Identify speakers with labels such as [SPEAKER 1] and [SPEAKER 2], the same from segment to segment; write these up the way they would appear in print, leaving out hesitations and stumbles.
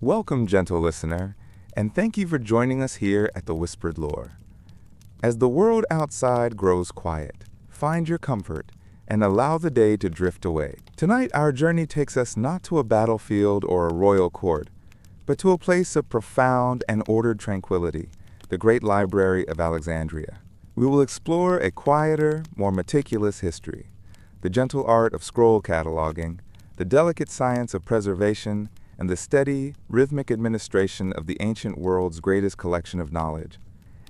[SPEAKER 1] Welcome, gentle listener, and thank you for joining us here at the Whispered Lore. As the world outside grows quiet, find your comfort and allow the day to drift away. Tonight, our journey takes us not to a battlefield or a royal court, but to a place of profound and ordered tranquility, the great library of Alexandria. We will explore a quieter, more meticulous history, the gentle art of scroll cataloging, the delicate science of preservation, and the steady, rhythmic administration of the ancient world's greatest collection of knowledge.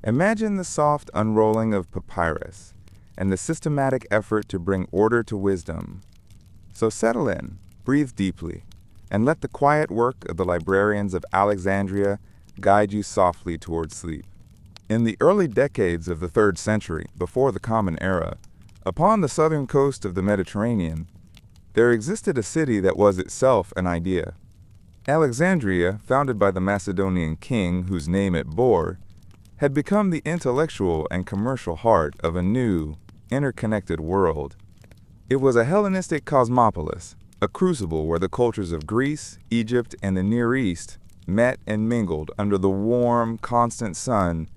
[SPEAKER 1] Imagine the soft unrolling of papyrus and the systematic effort to bring order to wisdom. So settle in, breathe deeply, and let the quiet work of the librarians of Alexandria guide you softly towards sleep. In the early decades of the 3rd century, before the Common Era, upon the southern coast of the Mediterranean, there existed a city that was itself an idea. Alexandria, founded by the Macedonian king whose name it bore, had become the intellectual and commercial heart of a new, interconnected world. It was a Hellenistic cosmopolis, a crucible where the cultures of Greece, Egypt, and the Near East met and mingled under the warm, constant sun.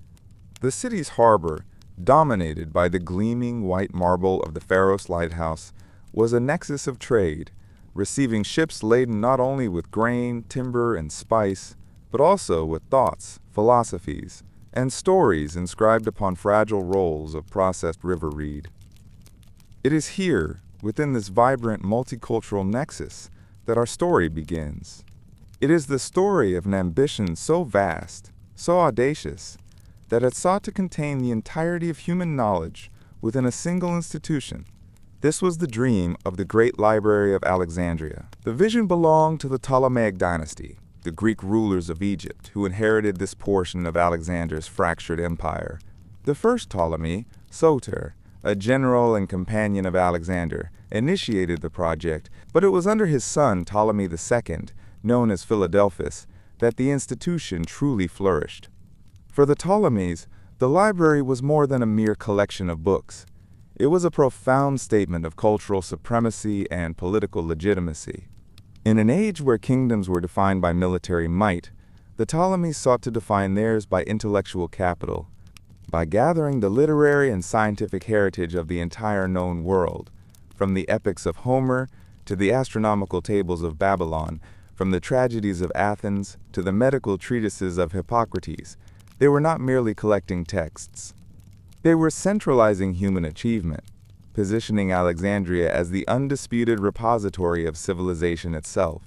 [SPEAKER 1] The city's harbor, dominated by the gleaming white marble of the Pharos lighthouse, was a nexus of trade, receiving ships laden not only with grain, timber, and spice, but also with thoughts, philosophies, and stories inscribed upon fragile rolls of processed river reed. It is here, within this vibrant multicultural nexus, that our story begins. It is the story of an ambition so vast, so audacious, that it sought to contain the entirety of human knowledge within a single institution. This was the dream of the great library of Alexandria. The vision belonged to the Ptolemaic dynasty, the Greek rulers of Egypt, who inherited this portion of Alexander's fractured empire. The first Ptolemy, Soter, a general and companion of Alexander, initiated the project, but it was under his son Ptolemy II, known as Philadelphus, that the institution truly flourished. For the Ptolemies, the library was more than a mere collection of books. It was a profound statement of cultural supremacy and political legitimacy. In an age where kingdoms were defined by military might, the Ptolemies sought to define theirs by intellectual capital, by gathering the literary and scientific heritage of the entire known world, from the epics of Homer to the astronomical tables of Babylon, from the tragedies of Athens to the medical treatises of Hippocrates. They were not merely collecting texts. They were centralizing human achievement, positioning Alexandria as the undisputed repository of civilization itself.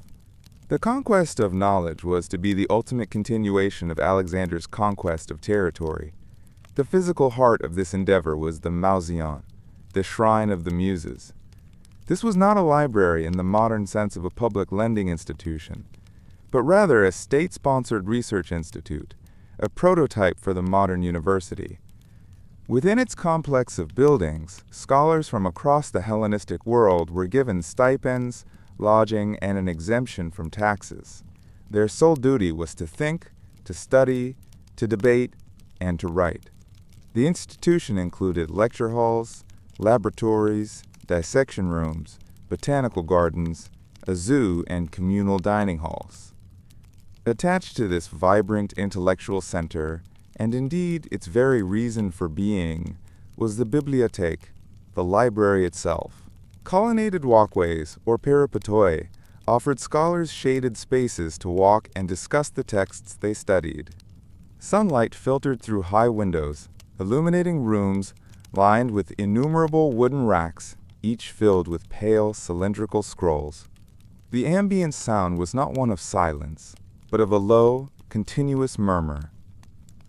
[SPEAKER 1] The conquest of knowledge was to be the ultimate continuation of Alexander's conquest of territory. The physical heart of this endeavor was the Mausoleon, the shrine of the Muses. This was not a library in the modern sense of a public lending institution, but rather a state-sponsored research institute, a prototype for the modern university. Within its complex of buildings, scholars from across the Hellenistic world were given stipends, lodging, and an exemption from taxes. Their sole duty was to think, to study, to debate, and to write. The institution included lecture halls, laboratories, dissection rooms, botanical gardens, a zoo, and communal dining halls. Attached to this vibrant intellectual center, and indeed its very reason for being, was the bibliothèque, the library itself. Colonnaded walkways, or peripatoi, offered scholars shaded spaces to walk and discuss the texts they studied. Sunlight filtered through high windows, illuminating rooms lined with innumerable wooden racks, each filled with pale, cylindrical scrolls. The ambient sound was not one of silence, but of a low, continuous murmur.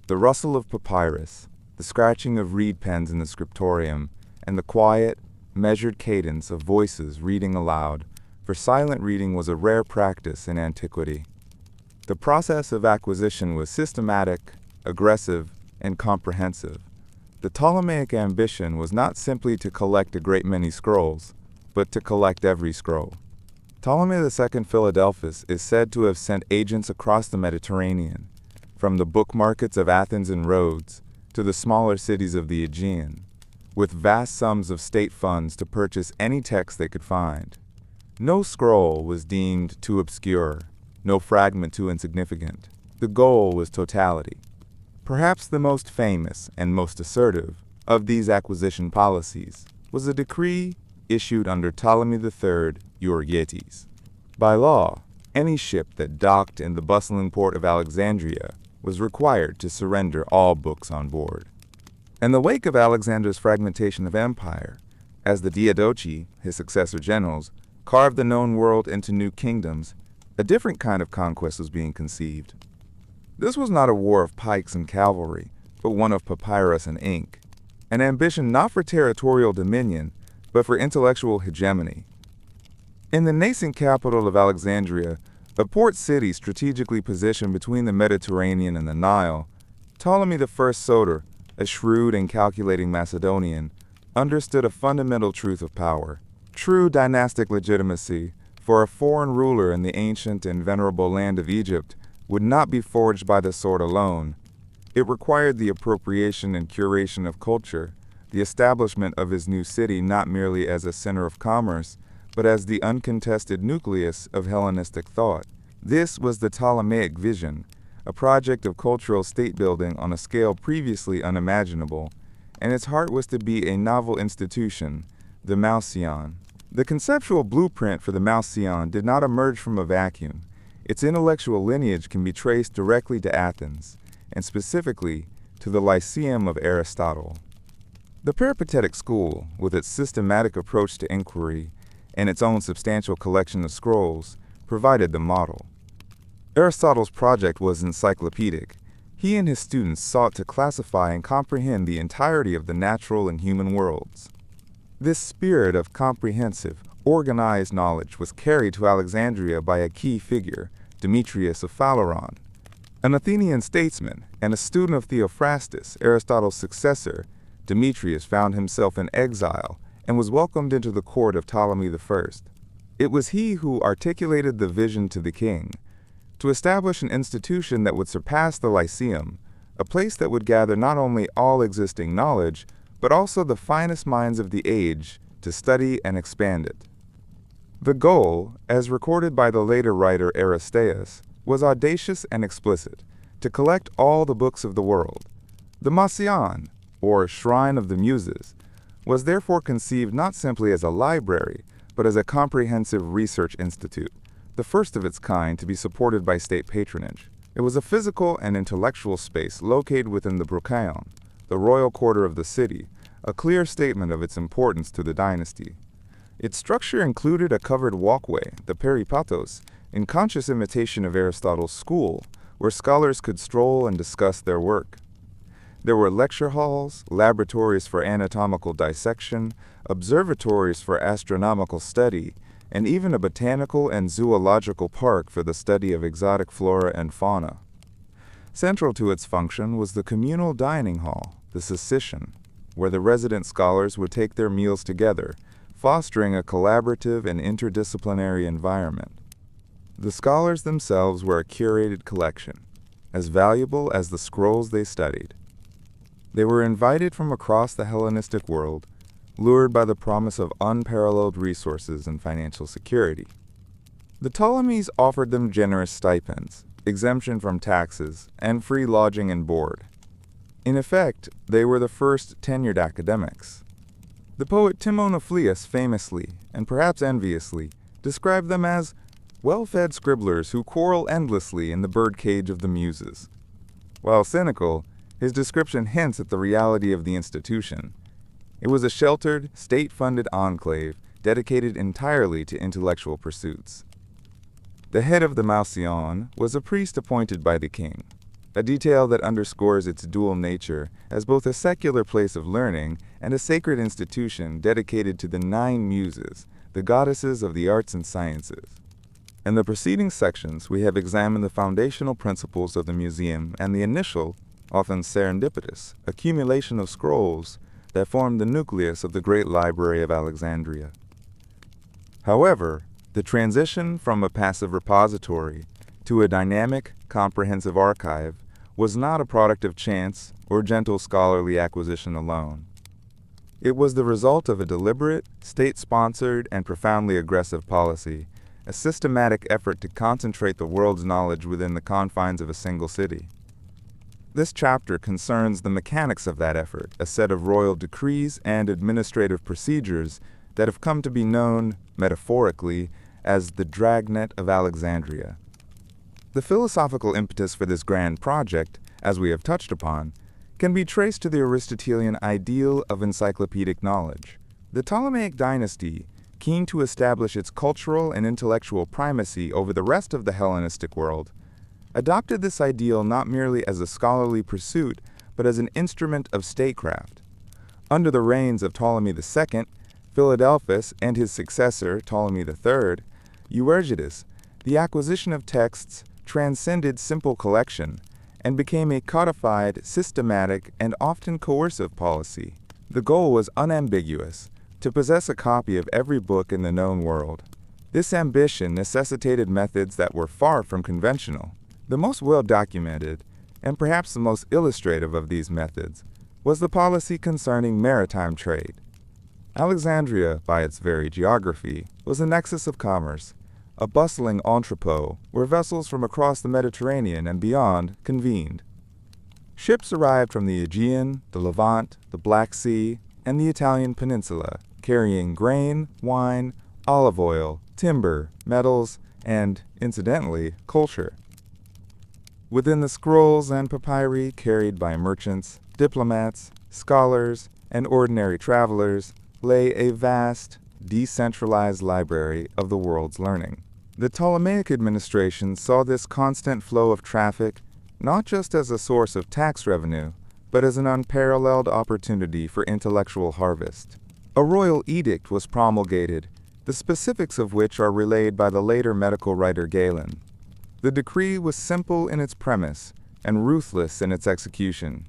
[SPEAKER 1] The rustle of papyrus, the scratching of reed pens in the Scriptorium, and the quiet, measured cadence of voices reading aloud, for silent reading was a rare practice in antiquity. The process of acquisition was systematic, aggressive, and comprehensive. The Ptolemaic ambition was not simply to collect a great many scrolls, but to collect every scroll. Ptolemy II Philadelphus is said to have sent agents across the Mediterranean, from the book markets of Athens and Rhodes to the smaller cities of the Aegean, with vast sums of state funds to purchase any text they could find. No scroll was deemed too obscure, no fragment too insignificant. The goal was totality. Perhaps the most famous and most assertive of these acquisition policies was a decree issued under Ptolemy III Euergetes. By law, any ship that docked in the bustling port of Alexandria was required to surrender all books on board. In the wake of Alexander's fragmentation of empire, as the Diadochi, his successor generals, carved the known world into new kingdoms, a different kind of conquest was being conceived. This was not a war of pikes and cavalry, but one of papyrus and ink, an ambition not for territorial dominion, but for intellectual hegemony. In the nascent capital of Alexandria, a port city strategically positioned between the Mediterranean and the Nile, Ptolemy I Soter, a shrewd and calculating Macedonian, understood a fundamental truth of power. True dynastic legitimacy for a foreign ruler in the ancient and venerable land of Egypt would not be forged by the sword alone. It required the appropriation and curation of culture, the establishment of his new city not merely as a center of commerce, but as the uncontested nucleus of Hellenistic thought. This was the Ptolemaic vision, a project of cultural state-building on a scale previously unimaginable, and its heart was to be a novel institution, the Mausion. The conceptual blueprint for the Mausion did not emerge from a vacuum. Its intellectual lineage can be traced directly to Athens, and specifically to the Lyceum of Aristotle. The Peripatetic school, with its systematic approach to inquiry and its own substantial collection of scrolls, provided the model. Aristotle's project was encyclopedic. He and his students sought to classify and comprehend the entirety of the natural and human worlds. This spirit of comprehensive, organized knowledge was carried to Alexandria by a key figure, Demetrius of Phaleron. An Athenian statesman and a student of Theophrastus, Aristotle's successor, Demetrius found himself in exile and was welcomed into the court of Ptolemy I. It was he who articulated the vision to the king, to establish an institution that would surpass the Lyceum, a place that would gather not only all existing knowledge, but also the finest minds of the age to study and expand it. The goal, as recorded by the later writer Aristeas, was audacious and explicit, to collect all the books of the world. The Mausion, or Shrine of the Muses, was therefore conceived not simply as a library, but as a comprehensive research institute, the first of its kind to be supported by state patronage. It was a physical and intellectual space located within the Brucheion, the royal quarter of the city, a clear statement of its importance to the dynasty. Its structure included a covered walkway, the peripatos, in conscious imitation of Aristotle's school, where scholars could stroll and discuss their work. There were lecture halls, laboratories for anatomical dissection, observatories for astronomical study, and even a botanical and zoological park for the study of exotic flora and fauna. Central to its function was the communal dining hall, the Sycition, where the resident scholars would take their meals together, fostering a collaborative and interdisciplinary environment. The scholars themselves were a curated collection, as valuable as the scrolls they studied. They were invited from across the Hellenistic world, lured by the promise of unparalleled resources and financial security. The Ptolemies offered them generous stipends, exemption from taxes, and free lodging and board. In effect, they were the first tenured academics. The poet Timon of Phlius famously, and perhaps enviously, described them as well-fed scribblers who quarrel endlessly in the birdcage of the muses. While cynical, his description hints at the reality of the institution. It was a sheltered, state-funded enclave dedicated entirely to intellectual pursuits. The head of the Mausion was a priest appointed by the king, a detail that underscores its dual nature as both a secular place of learning and a sacred institution dedicated to the 9 muses, the goddesses of the arts and sciences. In the preceding sections, we have examined the foundational principles of the museum and the initial, often serendipitous, accumulation of scrolls that formed the nucleus of the great library of Alexandria. However, the transition from a passive repository to a dynamic, comprehensive archive was not a product of chance or gentle scholarly acquisition alone. It was the result of a deliberate, state-sponsored, and profoundly aggressive policy, a systematic effort to concentrate the world's knowledge within the confines of a single city. This chapter concerns the mechanics of that effort, a set of royal decrees and administrative procedures that have come to be known, metaphorically, as the Dragnet of Alexandria. The philosophical impetus for this grand project, as we have touched upon, can be traced to the Aristotelian ideal of encyclopedic knowledge. The Ptolemaic dynasty, keen to establish its cultural and intellectual primacy over the rest of the Hellenistic world, adopted this ideal not merely as a scholarly pursuit, but as an instrument of statecraft. Under the reigns of Ptolemy II, Philadelphus, and his successor, Ptolemy III, Euergetes, the acquisition of texts transcended simple collection and became a codified, systematic, and often coercive policy. The goal was unambiguous: to possess a copy of every book in the known world. This ambition necessitated methods that were far from conventional. The most well-documented, and perhaps the most illustrative of these methods, was the policy concerning maritime trade. Alexandria, by its very geography, was a nexus of commerce, a bustling entrepot where vessels from across the Mediterranean and beyond convened. Ships arrived from the Aegean, the Levant, the Black Sea, and the Italian peninsula, carrying grain, wine, olive oil, timber, metals, and, incidentally, culture. Within the scrolls and papyri carried by merchants, diplomats, scholars, and ordinary travelers lay a vast, decentralized library of the world's learning. The Ptolemaic administration saw this constant flow of traffic not just as a source of tax revenue, but as an unparalleled opportunity for intellectual harvest. A royal edict was promulgated, the specifics of which are relayed by the later medical writer Galen. The decree was simple in its premise and ruthless in its execution.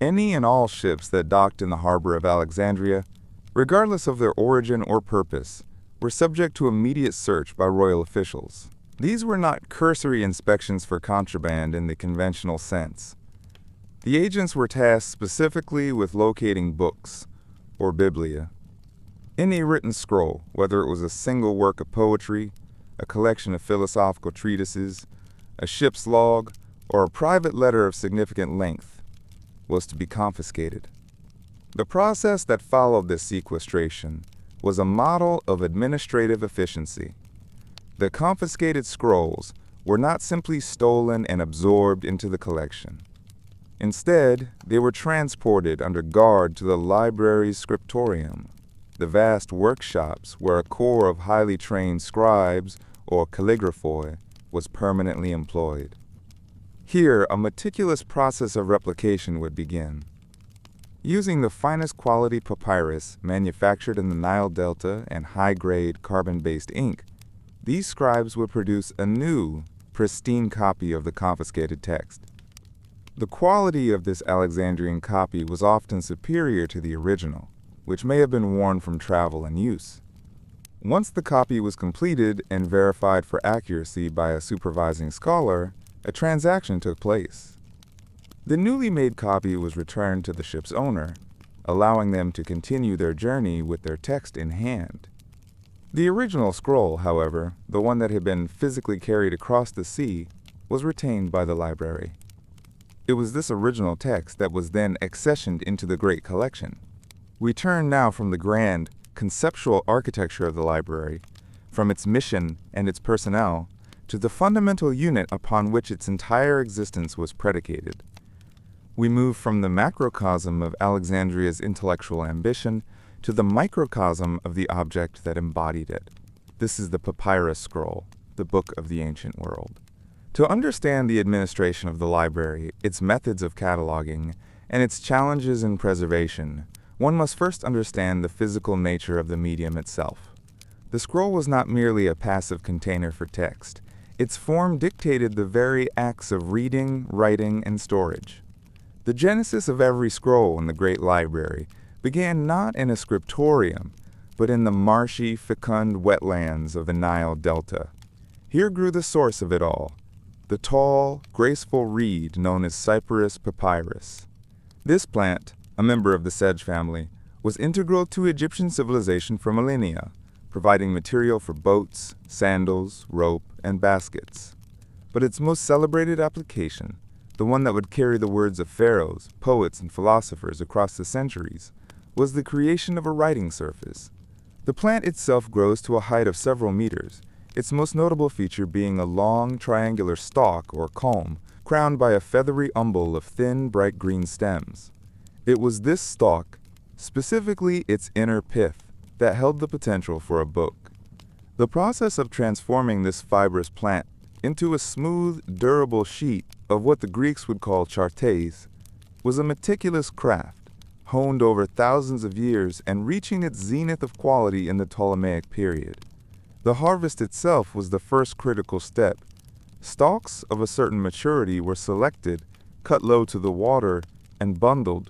[SPEAKER 1] Any and all ships that docked in the harbor of Alexandria, regardless of their origin or purpose, were subject to immediate search by royal officials. These were not cursory inspections for contraband in the conventional sense. The agents were tasked specifically with locating books, or biblia. Any written scroll, whether it was a single work of poetry, a collection of philosophical treatises, a ship's log, or a private letter of significant length, was to be confiscated. The process that followed this sequestration was a model of administrative efficiency. The confiscated scrolls were not simply stolen and absorbed into the collection. Instead, they were transported under guard to the library's Scriptorium, the vast workshops where a corps of highly trained scribes or calligraphoi was permanently employed. Here, a meticulous process of replication would begin. Using the finest quality papyrus manufactured in the Nile Delta and high-grade carbon-based ink, these scribes would produce a new, pristine copy of the confiscated text. The quality of this Alexandrian copy was often superior to the original, which may have been worn from travel and use. Once the copy was completed and verified for accuracy by a supervising scholar, a transaction took place. The newly made copy was returned to the ship's owner, allowing them to continue their journey with their text in hand. The original scroll, however, the one that had been physically carried across the sea, was retained by the library. It was this original text that was then accessioned into the great collection. We turn now from the grand, conceptual architecture of the library, from its mission and its personnel, to the fundamental unit upon which its entire existence was predicated. We move from the macrocosm of Alexandria's intellectual ambition to the microcosm of the object that embodied it. This is the papyrus scroll, the book of the ancient world. To understand the administration of the library, its methods of cataloging, and its challenges in preservation, one must first understand the physical nature of the medium itself. The scroll was not merely a passive container for text. Its form dictated the very acts of reading, writing, and storage. The genesis of every scroll in the great library began not in a scriptorium, but in the marshy, fecund wetlands of the Nile Delta. Here grew the source of it all, the tall, graceful reed known as Cyperus papyrus. This plant, a member of the sedge family, was integral to Egyptian civilization for millennia, providing material for boats, sandals, rope, and baskets. But its most celebrated application, the one that would carry the words of pharaohs, poets, and philosophers across the centuries, was the creation of a writing surface. The plant itself grows to a height of several meters, its most notable feature being a long, triangular stalk or culm, crowned by a feathery umbel of thin, bright green stems. It was this stalk, specifically its inner pith, that held the potential for a book. The process of transforming this fibrous plant into a smooth, durable sheet of what the Greeks would call chartes was a meticulous craft, honed over thousands of years and reaching its zenith of quality in the Ptolemaic period. The harvest itself was the first critical step. Stalks of a certain maturity were selected, cut low to the water, and bundled.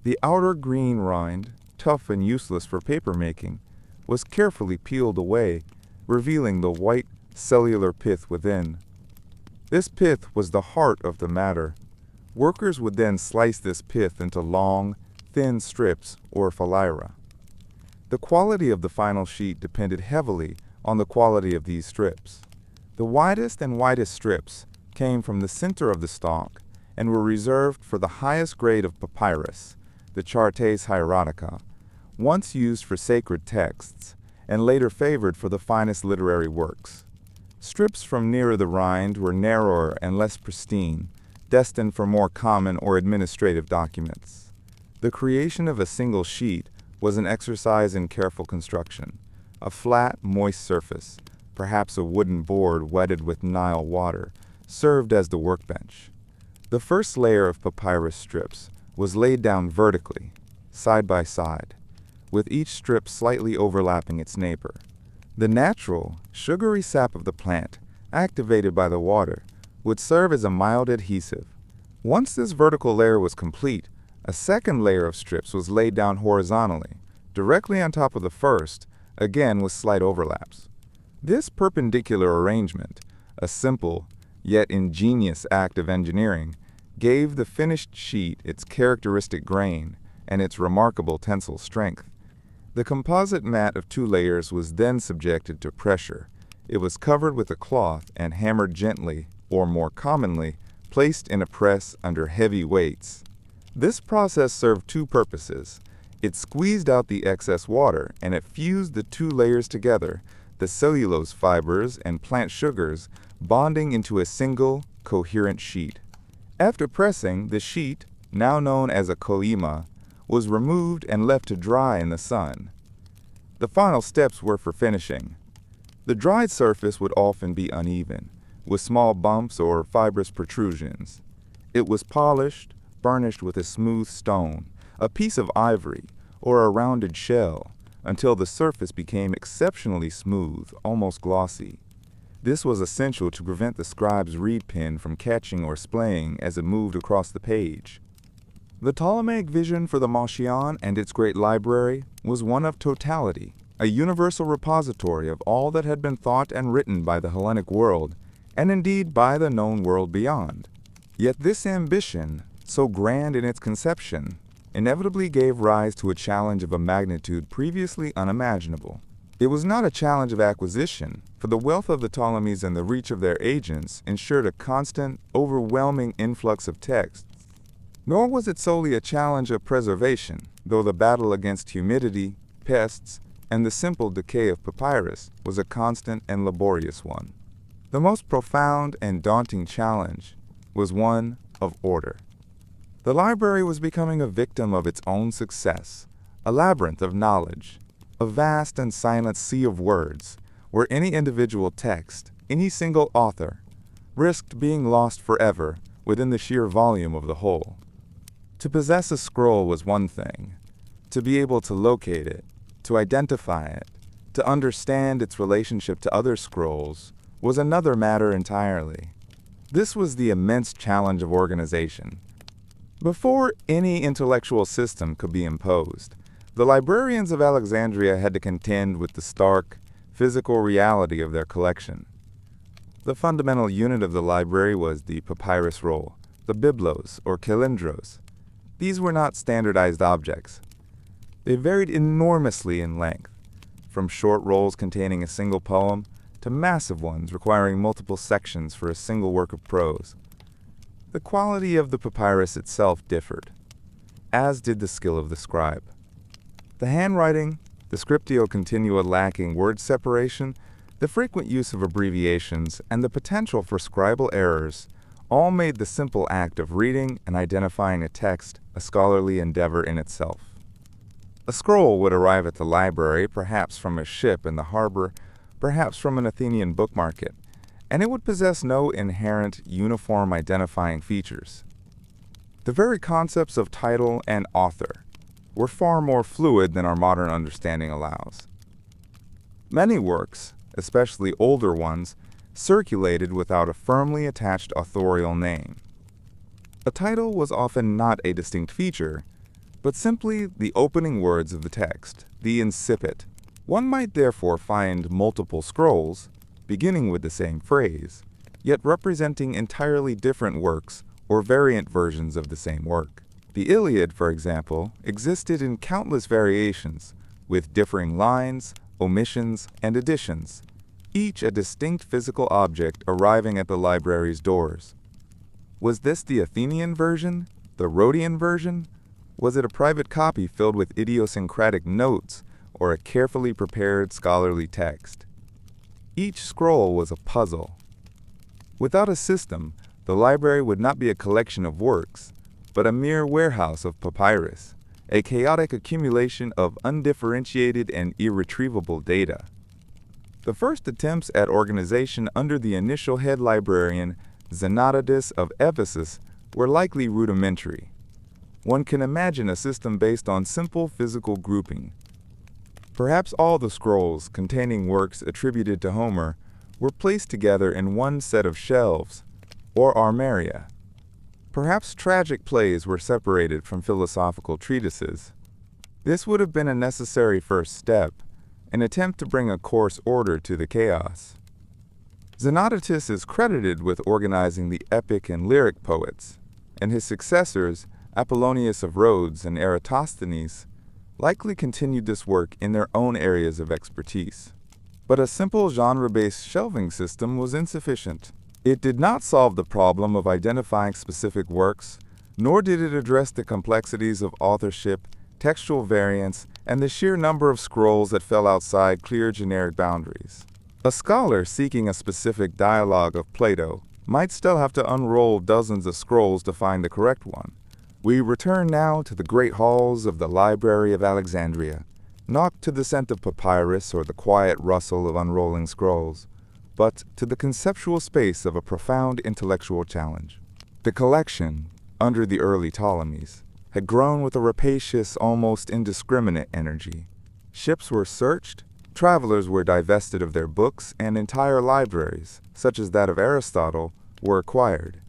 [SPEAKER 1] The outer green rind, tough and useless for paper making, was carefully peeled away, revealing the white, cellular pith within. This pith was the heart of the matter. Workers would then slice this pith into long, thin strips or philyra. The quality of the final sheet depended heavily on the quality of these strips. The widest and whitest strips came from the center of the stalk and were reserved for the highest grade of papyrus, the chartes hieratica, once used for sacred texts and later favored for the finest literary works. Strips from nearer the rind were narrower and less pristine, destined for more common or administrative documents. The creation of a single sheet was an exercise in careful construction. A flat, moist surface, perhaps a wooden board wetted with Nile water, served as the workbench. The first layer of papyrus strips was laid down vertically, side by side, with each strip slightly overlapping its neighbor. The natural, sugary sap of the plant, activated by the water, would serve as a mild adhesive. Once this vertical layer was complete, a second layer of strips was laid down horizontally, directly on top of the first, again with slight overlaps. This perpendicular arrangement, a simple yet ingenious act of engineering, gave the finished sheet its characteristic grain and its remarkable tensile strength. The composite mat of 2 layers was then subjected to pressure. It was covered with a cloth and hammered gently, or more commonly, placed in a press under heavy weights. This process served 2 purposes. It squeezed out the excess water and it fused the 2 layers together, the cellulose fibers and plant sugars bonding into a single, coherent sheet. After pressing, the sheet, now known as a koima, was removed and left to dry in the sun. The final steps were for finishing. The dried surface would often be uneven, with small bumps or fibrous protrusions. It was polished, burnished with a smooth stone, a piece of ivory, or a rounded shell, until the surface became exceptionally smooth, almost glossy. This was essential to prevent the scribe's reed pen from catching or splaying as it moved across the page. The Ptolemaic vision for the Marcion and its great library was one of totality, a universal repository of all that had been thought and written by the Hellenic world, and indeed by the known world beyond. Yet this ambition, so grand in its conception, inevitably gave rise to a challenge of a magnitude previously unimaginable. It was not a challenge of acquisition, for the wealth of the Ptolemies and the reach of their agents ensured a constant, overwhelming influx of texts. Nor was it solely a challenge of preservation, though the battle against humidity, pests, and the simple decay of papyrus was a constant and laborious one. The most profound and daunting challenge was one of order. The library was becoming a victim of its own success, a labyrinth of knowledge, a vast and silent sea of words, where any individual text, any single author, risked being lost forever within the sheer volume of the whole. To possess a scroll was one thing. To be able to locate it, to identify it, to understand its relationship to other scrolls was another matter entirely. This was the immense challenge of organization. Before any intellectual system could be imposed, the librarians of Alexandria had to contend with the stark, physical reality of their collection. The fundamental unit of the library was the papyrus roll, the biblos or calendros. These were not standardized objects. They varied enormously in length. from short rolls containing a single poem to massive ones requiring multiple sections for a single work of prose. The quality of the papyrus itself differed, as did the skill of the scribe. The handwriting, the scriptio continua lacking word separation, the frequent use of abbreviations, and the potential for scribal errors all made the simple act of reading and identifying a text a scholarly endeavor in itself. A scroll would arrive at the library, perhaps from a ship in the harbor, perhaps from an Athenian book market, and it would possess no inherent, uniform identifying features. The very concepts of title and author were far more fluid than our modern understanding allows. Many works, especially older ones, circulated without a firmly attached authorial name. A title was often not a distinct feature, but simply the opening words of the text, the incipit. One might therefore find multiple scrolls, beginning with the same phrase, yet representing entirely different works or variant versions of the same work. The Iliad, for example, existed in countless variations, with differing lines, omissions, and additions, each a distinct physical object arriving at the library's doors. Was this the Athenian version? The Rhodian version? Was it a private copy filled with idiosyncratic notes, or a carefully prepared scholarly text? Each scroll was a puzzle. Without a system, the library would not be a collection of works, but a mere warehouse of papyrus, a chaotic accumulation of undifferentiated and irretrievable data. The first attempts at organization under the initial head librarian, Xenocrates of Ephesus, were likely rudimentary. One can imagine a system based on simple physical grouping. Perhaps all the scrolls containing works attributed to Homer were placed together in one set of shelves, or armaria. Perhaps tragic plays were separated from philosophical treatises. This would have been a necessary first step, an attempt to bring a coarse order to the chaos. Xenocrates is credited with organizing the epic and lyric poets, and his successors, Apollonius of Rhodes and Eratosthenes, likely continued this work in their own areas of expertise. But a simple genre-based shelving system was insufficient. It did not solve the problem of identifying specific works, nor did it address the complexities of authorship, textual variants, and the sheer number of scrolls that fell outside clear generic boundaries. A scholar seeking a specific dialogue of Plato might still have to unroll dozens of scrolls to find the correct one. We return now to the great halls of the Library of Alexandria, not to the scent of papyrus or the quiet rustle of unrolling scrolls, but to the conceptual space of a profound intellectual challenge. The collection, under the early Ptolemies, had grown with a rapacious, almost indiscriminate energy. Ships were searched, travelers were divested of their books, and entire libraries, such as that of Aristotle, were acquired.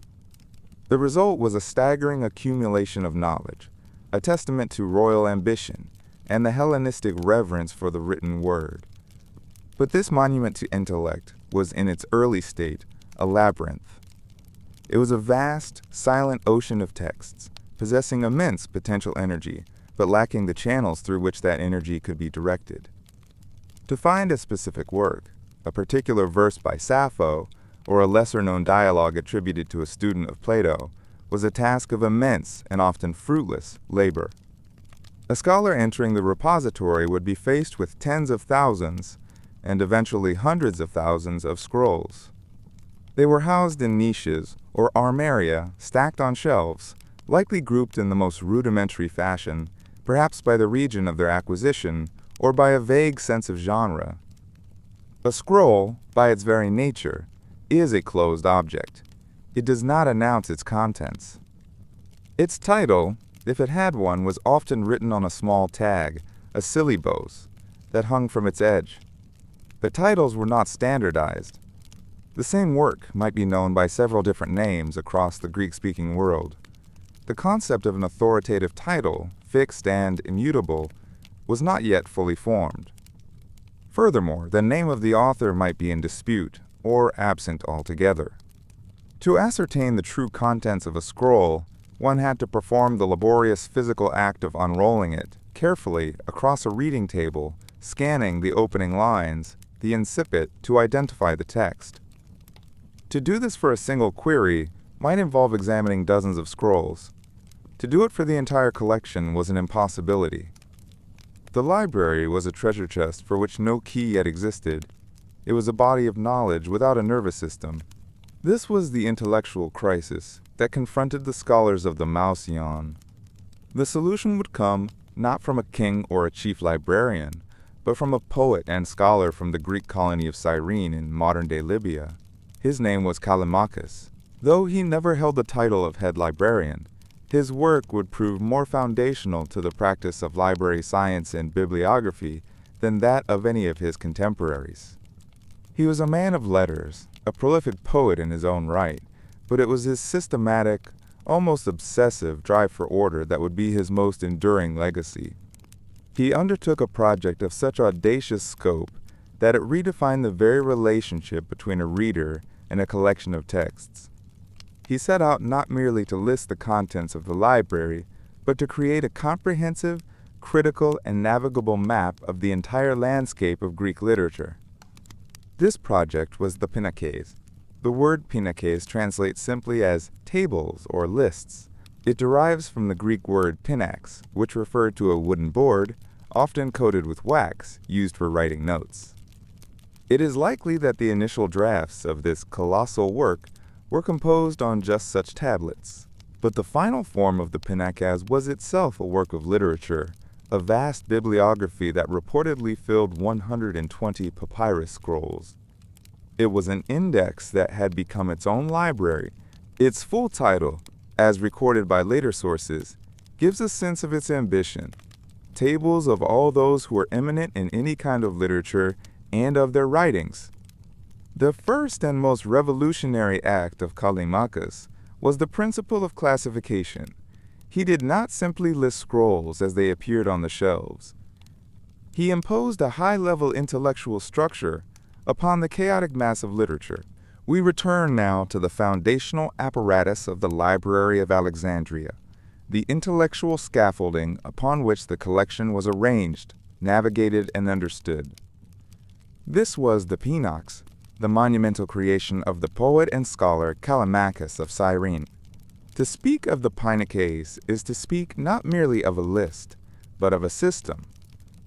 [SPEAKER 1] The result was a staggering accumulation of knowledge, a testament to royal ambition, and the Hellenistic reverence for the written word. But this monument to intellect was in its early state a labyrinth. It was a vast, silent ocean of texts, possessing immense potential energy, but lacking the channels through which that energy could be directed. To find a specific work, a particular verse by Sappho, or a lesser-known dialogue attributed to a student of Plato, was a task of immense and often fruitless labor. A scholar entering the repository would be faced with tens of thousands, and eventually hundreds of thousands of scrolls. They were housed in niches or armaria stacked on shelves, likely grouped in the most rudimentary fashion, perhaps by the region of their acquisition or by a vague sense of genre. A scroll, by its very nature, is a closed object. It does not announce its contents. Its title, if it had one, was often written on a small tag, a syllabos, that hung from its edge. The titles were not standardized. The same work might be known by several different names across the Greek-speaking world. The concept of an authoritative title, fixed and immutable, was not yet fully formed. Furthermore, the name of the author might be in dispute, or absent altogether. To ascertain the true contents of a scroll, one had to perform the laborious physical act of unrolling it carefully across a reading table scanning the opening lines, the incipit, to identify the text. To do this for a single query might involve examining dozens of scrolls. To do it for the entire collection was an impossibility. The library was a treasure chest for which no key yet existed. It was a body of knowledge without a nervous system. This was the intellectual crisis that confronted the scholars of the Mouseion. The solution would come not from a king or a chief librarian, but from a poet and scholar from the Greek colony of Cyrene in modern-day Libya. His name was Callimachus. Though he never held the title of head librarian, his work would prove more foundational to the practice of library science and bibliography than that of any of his contemporaries. He was a man of letters, a prolific poet in his own right, but it was his systematic, almost obsessive drive for order that would be his most enduring legacy. He undertook a project of such audacious scope that it redefined the very relationship between a reader and a collection of texts. He set out not merely to list the contents of the library, but to create a comprehensive, critical, and navigable map of the entire landscape of Greek literature. This project was the Pinakes. The word Pinakes translates simply as tables or lists. It derives from the Greek word Pinakes, which referred to a wooden board, often coated with wax, used for writing notes. It is likely that the initial drafts of this colossal work were composed on just such tablets. But the final form of the Pinakes was itself a work of literature, a vast bibliography that reportedly filled 120 papyrus scrolls. It was an index that had become its own library. Its full title, as recorded by later sources, gives a sense of its ambition. Tables of all those who were eminent in any kind of literature and of their writings. The first and most revolutionary act of Callimachus was the principle of classification. He did not simply list scrolls as they appeared on the shelves. He imposed a high-level intellectual structure upon the chaotic mass of literature. We return now to the foundational apparatus of the Library of Alexandria, the intellectual scaffolding upon which the collection was arranged, navigated, and understood. This was the Pinakes, the monumental creation of the poet and scholar Callimachus of Cyrene. To speak of the Pinakes is to speak not merely of a list, but of a system,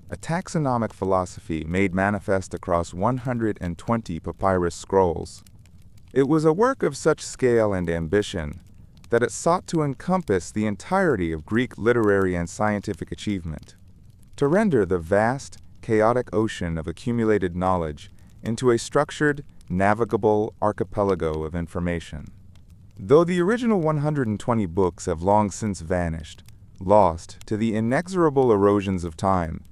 [SPEAKER 1] a taxonomic philosophy made manifest across 120 papyrus scrolls. It was a work of such scale and ambition that it sought to encompass the entirety of Greek literary and scientific achievement, to render the vast, chaotic ocean of accumulated knowledge into a structured, navigable archipelago of information. Though the original 120 books have long since vanished, lost to the inexorable erosions of time,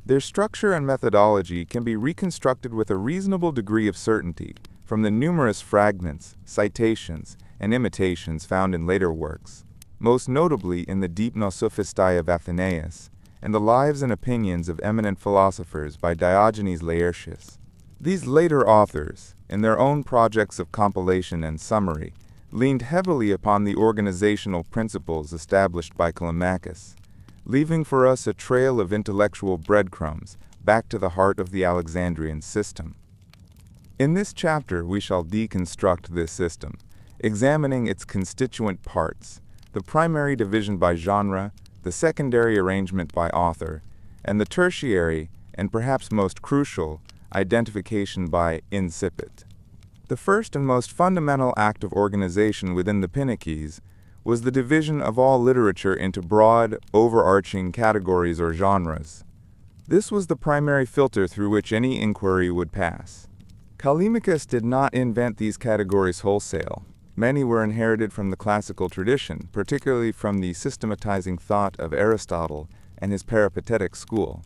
[SPEAKER 1] their structure and methodology can be reconstructed with a reasonable degree of certainty from the numerous fragments, citations, and imitations found in later works, most notably in the Deep Nosophistai of Athenaeus and the lives and opinions of eminent philosophers by Diogenes Laertius. These later authors, in their own projects of compilation and summary, leaned heavily upon the organizational principles established by Callimachus, leaving for us a trail of intellectual breadcrumbs back to the heart of the Alexandrian system. In this chapter, we shall deconstruct this system, examining its constituent parts, the primary division by genre, the secondary arrangement by author, and the tertiary, and perhaps most crucial, identification by incipit. The first and most fundamental act of organization within the Pinakes was the division of all literature into broad, overarching categories or genres. This was the primary filter through which any inquiry would pass. Callimachus did not invent these categories wholesale. Many were inherited from the classical tradition, particularly from the systematizing thought of Aristotle and his peripatetic school.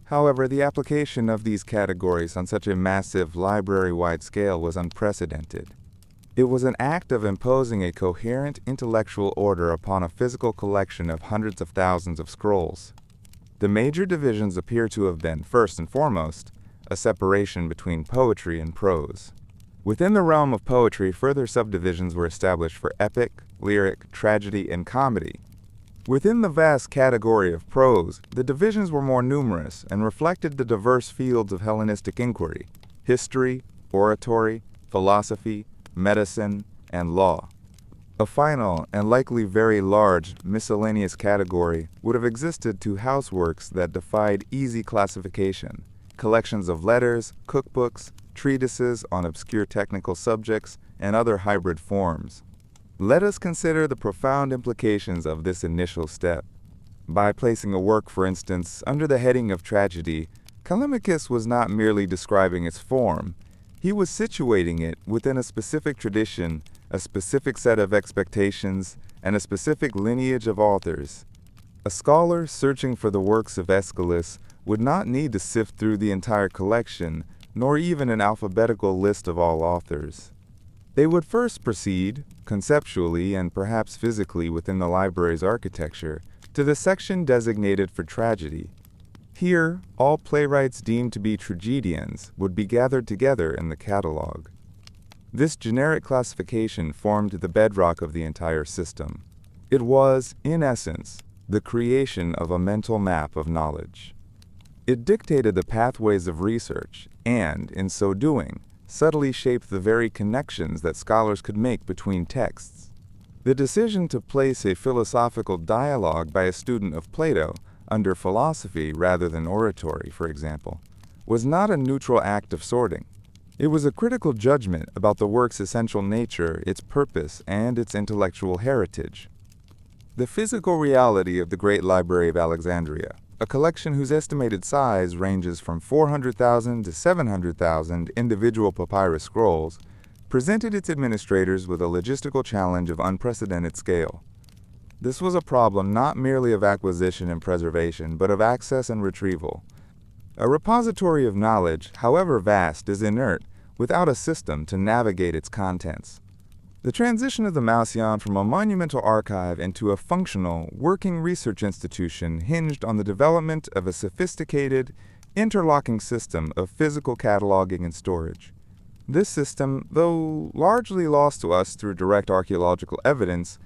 [SPEAKER 1] However, the application of these categories on such a massive library-wide scale was unprecedented. It was an act of imposing a coherent intellectual order upon a physical collection of hundreds of thousands of scrolls. The major divisions appear to have been, first and foremost, a separation between poetry and prose. Within the realm of poetry, further subdivisions were established for epic, lyric, tragedy, and comedy. Within the vast category of prose, the divisions were more numerous and reflected the diverse fields of Hellenistic inquiry: history, oratory, philosophy, medicine, and law. A final, and likely very large, miscellaneous category would have existed to house works that defied easy classification: collections of letters, cookbooks, treatises on obscure technical subjects, and other hybrid forms. Let us consider the profound implications of this initial step. By placing a work, for instance, under the heading of tragedy, Callimachus was not merely describing its form. He was situating it within a specific tradition, a specific set of expectations, and a specific lineage of authors. A scholar searching for the works of Aeschylus would not need to sift through the entire collection, nor even an alphabetical list of all authors. They would first proceed, conceptually and perhaps physically within the library's architecture, to the section designated for tragedy. Here, all playwrights deemed to be tragedians would be gathered together in the catalog. This generic classification formed the bedrock of the entire system. It was, in essence, the creation of a mental map of knowledge. It dictated the pathways of research and, in so doing, subtly shaped the very connections that scholars could make between texts. The decision to place a philosophical dialogue by a student of Plato under philosophy rather than oratory, for example, was not a neutral act of sorting. It was a critical judgment about the work's essential nature, its purpose, and its intellectual heritage. The physical reality of the Great Library of Alexandria, a collection whose estimated size ranges from 400,000 to 700,000 individual papyrus scrolls, presented its administrators with a logistical challenge of unprecedented scale. This was a problem not merely of acquisition and preservation, but of access and retrieval. A repository of knowledge, however vast, is inert without a system to navigate its contents. The transition of the Mouseion from a monumental archive into a functional, working research institution hinged on the development of a sophisticated, interlocking system of physical cataloging and storage. This system, though largely lost to us through direct archaeological evidence,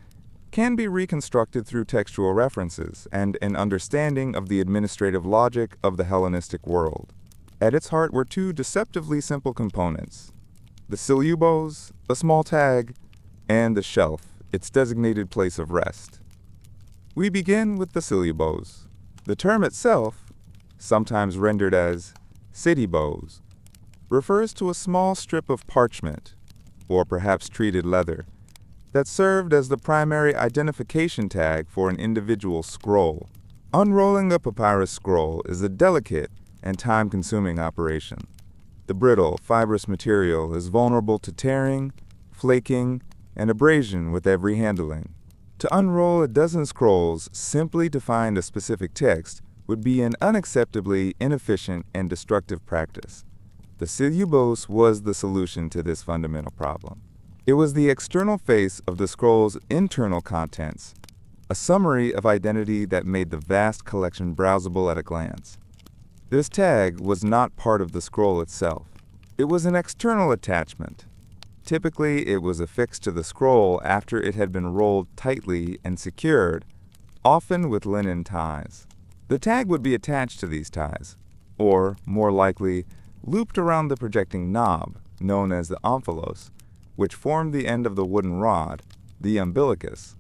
[SPEAKER 1] can be reconstructed through textual references and an understanding of the administrative logic of the Hellenistic world. At its heart were two deceptively simple components: the syllabos, a small tag, and the shelf, its designated place of rest. We begin with the syllabos. The term itself, sometimes rendered as citybos, refers to a small strip of parchment, or perhaps treated leather, that served as the primary identification tag for an individual scroll. Unrolling a papyrus scroll is a delicate and time-consuming operation. The brittle, fibrous material is vulnerable to tearing, flaking, and abrasion with every handling. To unroll a dozen scrolls simply to find a specific text would be an unacceptably inefficient and destructive practice. The syllabos was the solution to this fundamental problem. It was the external face of the scroll's internal contents, a summary of identity that made the vast collection browsable at a glance. This tag was not part of the scroll itself. It was an external attachment. Typically, it was affixed to the scroll after it had been rolled tightly and secured, often with linen ties. The tag would be attached to these ties, or, more likely, looped around the projecting knob, known as the omphalos, which formed the end of the wooden rod, the umbilicus,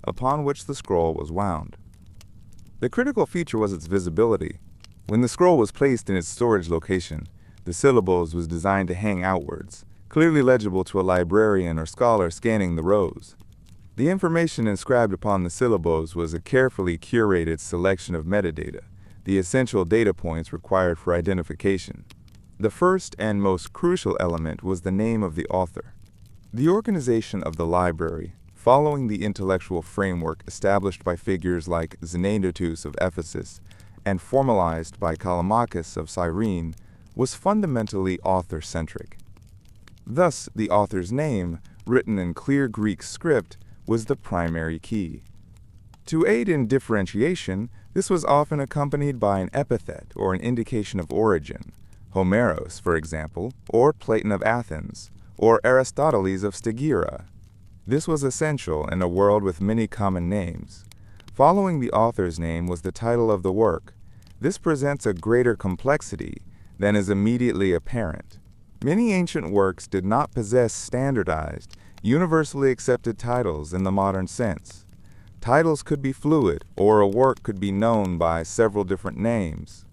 [SPEAKER 1] upon which the scroll was wound. The critical feature was its visibility. When the scroll was placed in its storage location, the syllabos was designed to hang outwards, clearly legible to a librarian or scholar scanning the rows. The information inscribed upon the syllabos was a carefully curated selection of metadata, the essential data points required for identification. The first and most crucial element was the name of the author. The organization of the library, following the intellectual framework established by figures like Xenodotus of Ephesus and formalized by Callimachus of Cyrene, was fundamentally author-centric. Thus, the author's name, written in clear Greek script, was the primary key. To aid in differentiation, this was often accompanied by an epithet or an indication of origin, Homeros, for example, or Platon of Athens, or Aristoteles of Stagira. This was essential in a world with many common names. Following the author's name was the title of the work. This presents a greater complexity than is immediately apparent. Many ancient works did not possess standardized, universally accepted titles in the modern sense. Titles could be fluid, or a work could be known by several different names.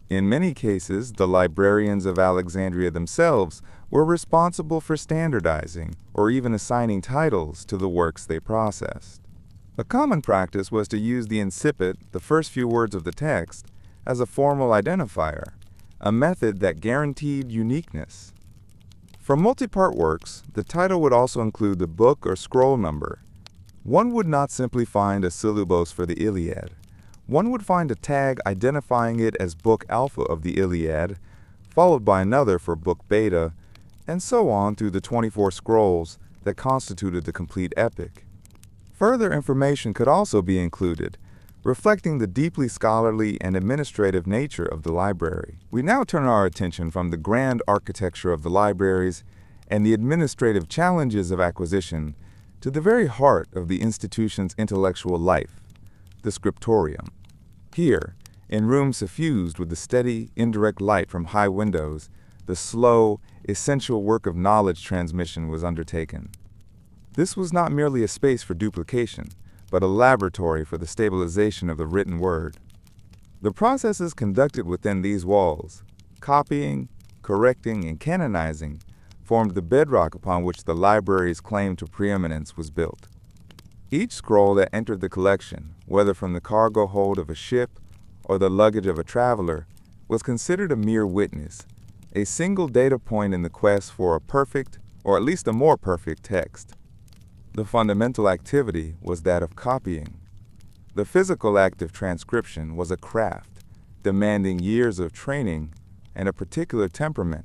[SPEAKER 1] In many cases, the librarians of Alexandria themselves were responsible for standardizing or even assigning titles to the works they processed. A common practice was to use the incipit, the first few words of the text, as a formal identifier, a method that guaranteed uniqueness. For multi-part works, the title would also include the book or scroll number. One would not simply find a syllabus for the Iliad. One would find a tag identifying it as Book Alpha of the Iliad, followed by another for Book Beta, and so on through the 24 scrolls that constituted the complete epic. Further information could also be included, reflecting the deeply scholarly and administrative nature of the library. We now turn our attention from the grand architecture of the libraries and the administrative challenges of acquisition to the very heart of the institution's intellectual life, the Scriptorium. Here, in rooms suffused with the steady, indirect light from high windows, the slow, essential work of knowledge transmission was undertaken. This was not merely a space for duplication, but a laboratory for the stabilization of the written word. The processes conducted within these walls, copying, correcting, and canonizing, formed the bedrock upon which the library's claim to preeminence was built. Each scroll that entered the collection, whether from the cargo hold of a ship or the luggage of a traveler, was considered a mere witness, a single data point in the quest for a perfect, or at least a more perfect, text. The fundamental activity was that of copying. The physical act of transcription was a craft, demanding years of training and a particular temperament.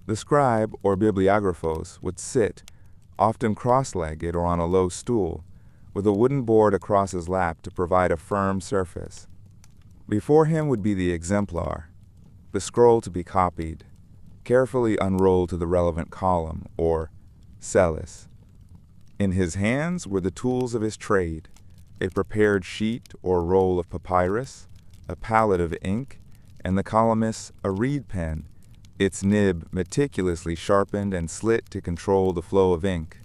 [SPEAKER 1] The scribe or bibliographos would sit, often cross-legged or on a low stool, with a wooden board across his lap to provide a firm surface. Before him would be the exemplar, the scroll to be copied, carefully unrolled to the relevant column, or cellus. In his hands were the tools of his trade, a prepared sheet or roll of papyrus, a palette of ink, and the columnist a reed pen, its nib meticulously sharpened and slit to control the flow of ink.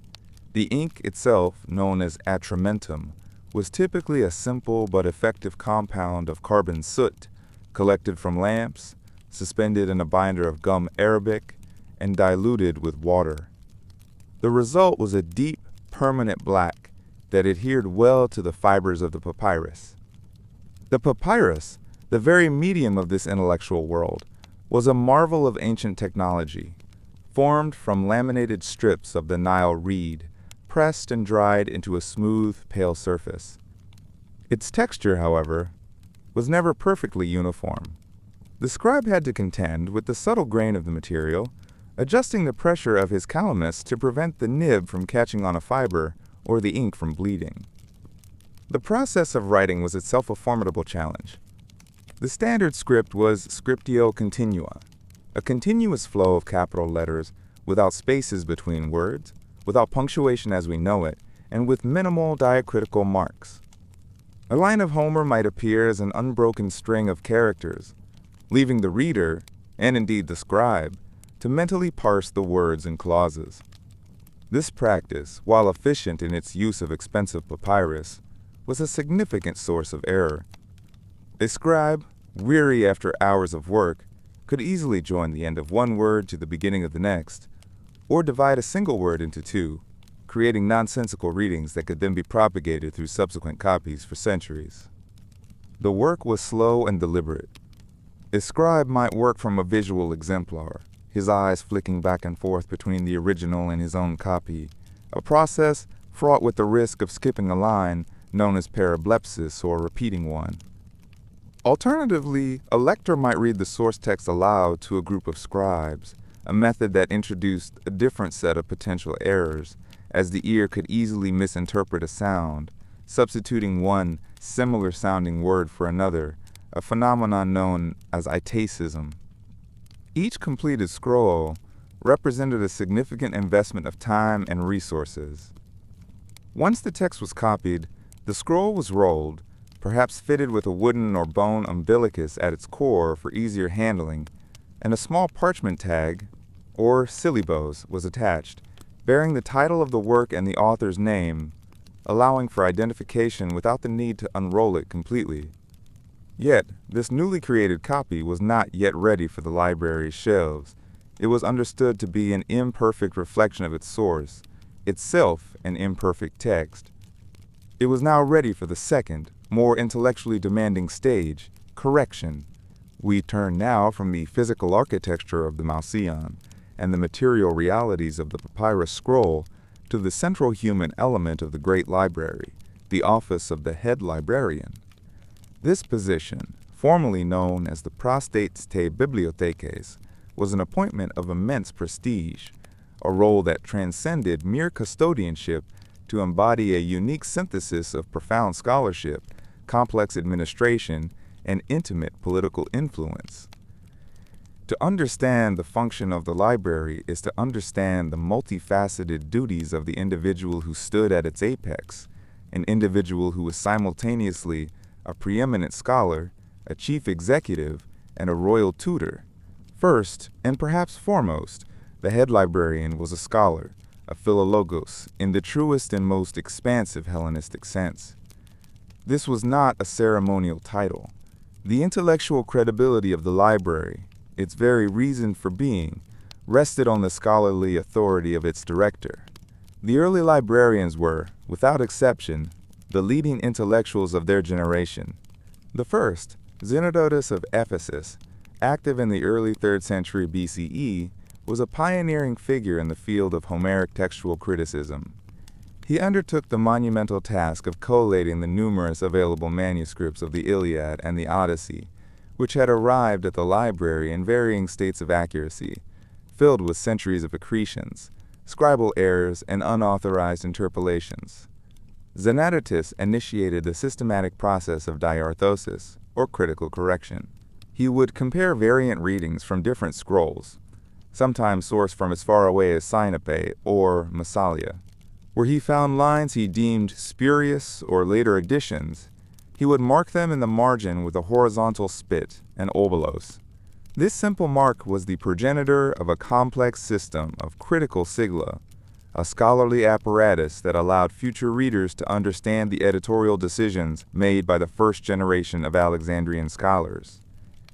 [SPEAKER 1] The ink itself, known as atramentum, was typically a simple but effective compound of carbon soot, collected from lamps, suspended in a binder of gum arabic, and diluted with water. The result was a deep, permanent black that adhered well to the fibers of the papyrus. The papyrus, the very medium of this intellectual world, was a marvel of ancient technology, formed from laminated strips of the Nile reed, pressed and dried into a smooth, pale surface. Its texture, however, was never perfectly uniform. The scribe had to contend with the subtle grain of the material, adjusting the pressure of his calamus to prevent the nib from catching on a fiber or the ink from bleeding. The process of writing was itself a formidable challenge. The standard script was scriptio continua, a continuous flow of capital letters without spaces between words, without punctuation as we know it, and with minimal diacritical marks. A line of Homer might appear as an unbroken string of characters, leaving the reader, and indeed the scribe, to mentally parse the words and clauses. This practice, while efficient in its use of expensive papyrus, was a significant source of error. A scribe, weary after hours of work, could easily join the end of one word to the beginning of the next, or divide a single word into two, creating nonsensical readings that could then be propagated through subsequent copies for centuries. The work was slow and deliberate. A scribe might work from a visual exemplar, his eyes flicking back and forth between the original and his own copy, a process fraught with the risk of skipping a line known as parablepsis or repeating one. Alternatively, a lector might read the source text aloud to a group of scribes, a method that introduced a different set of potential errors, as the ear could easily misinterpret a sound, substituting one similar-sounding word for another, a phenomenon known as itacism. Each completed scroll represented a significant investment of time and resources. Once the text was copied, The scroll was rolled, perhaps fitted with a wooden or bone umbilicus at its core for easier handling, and a small parchment tag, or syllabus, was attached, bearing the title of the work and the author's name, allowing for identification without the need to unroll it completely. Yet, this newly created copy was not yet ready for the library's shelves. It was understood to be an imperfect reflection of its source, itself an imperfect text. It was now ready for the second, more intellectually demanding stage, correction. We turn now from the physical architecture of the Mauseon and the material realities of the papyrus scroll to the central human element of the great library, the office of the head librarian. This position, formerly known as the Praestates te Bibliotheques, was an appointment of immense prestige, a role that transcended mere custodianship to embody a unique synthesis of profound scholarship, complex administration, and intimate political influence. To understand the function of the library is to understand the multifaceted duties of the individual who stood at its apex, an individual who was simultaneously a preeminent scholar, a chief executive, and a royal tutor. First, and perhaps foremost, the head librarian was a scholar, a philologos, in the truest and most expansive Hellenistic sense. This was not a ceremonial title. The intellectual credibility of the library, its very reason for being, rested on the scholarly authority of its director. The early librarians were, without exception, the leading intellectuals of their generation. The first, Zenodotus of Ephesus, active in the early 3rd century BCE, was a pioneering figure in the field of Homeric textual criticism. He undertook the monumental task of collating the numerous available manuscripts of the Iliad and the Odyssey, which had arrived at the library in varying states of accuracy, filled with centuries of accretions, scribal errors, and unauthorized interpolations. Zenodotus initiated the systematic process of diarthosis, or critical correction. He would compare variant readings from different scrolls, sometimes sourced from as far away as Sinope or Massalia. Where he found lines he deemed spurious or later additions, he would mark them in the margin with a horizontal spit, an obolos. This simple mark was the progenitor of a complex system of critical sigilla, a scholarly apparatus that allowed future readers to understand the editorial decisions made by the first generation of Alexandrian scholars.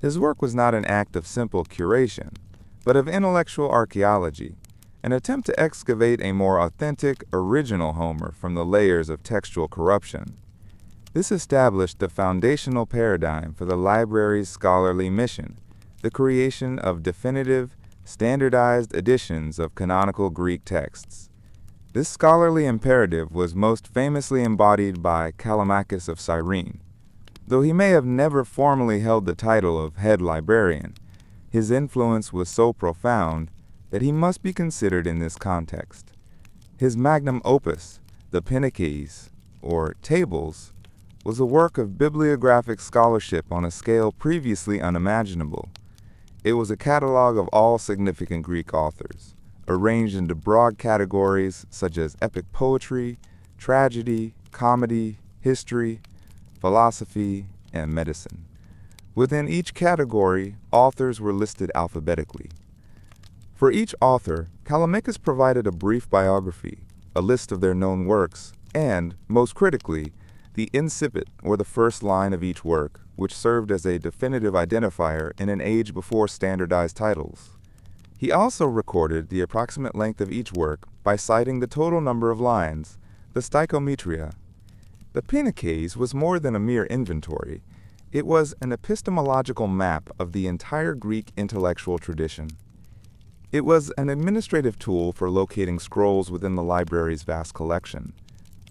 [SPEAKER 1] His work was not an act of simple curation, but of intellectual archaeology, an attempt to excavate a more authentic, original Homer from the layers of textual corruption. This established the foundational paradigm for the library's scholarly mission, the creation of definitive, standardized editions of canonical Greek texts. This scholarly imperative was most famously embodied by Callimachus of Cyrene. Though he may have never formally held the title of head librarian, his influence was so profound that he must be considered in this context. His magnum opus, the Pinakes, or Tables, was a work of bibliographic scholarship on a scale previously unimaginable. It was a catalog of all significant Greek authors, arranged into broad categories such as epic poetry, tragedy, comedy, history, philosophy, and medicine. Within each category, authors were listed alphabetically. For each author, Callimachus provided a brief biography, a list of their known works, and, most critically, the incipit, or the first line of each work, which served as a definitive identifier in an age before standardized titles. He also recorded the approximate length of each work by citing the total number of lines, the stichometria. The Pinakes was more than a mere inventory. It was an epistemological map of the entire Greek intellectual tradition. It was an administrative tool for locating scrolls within the library's vast collection,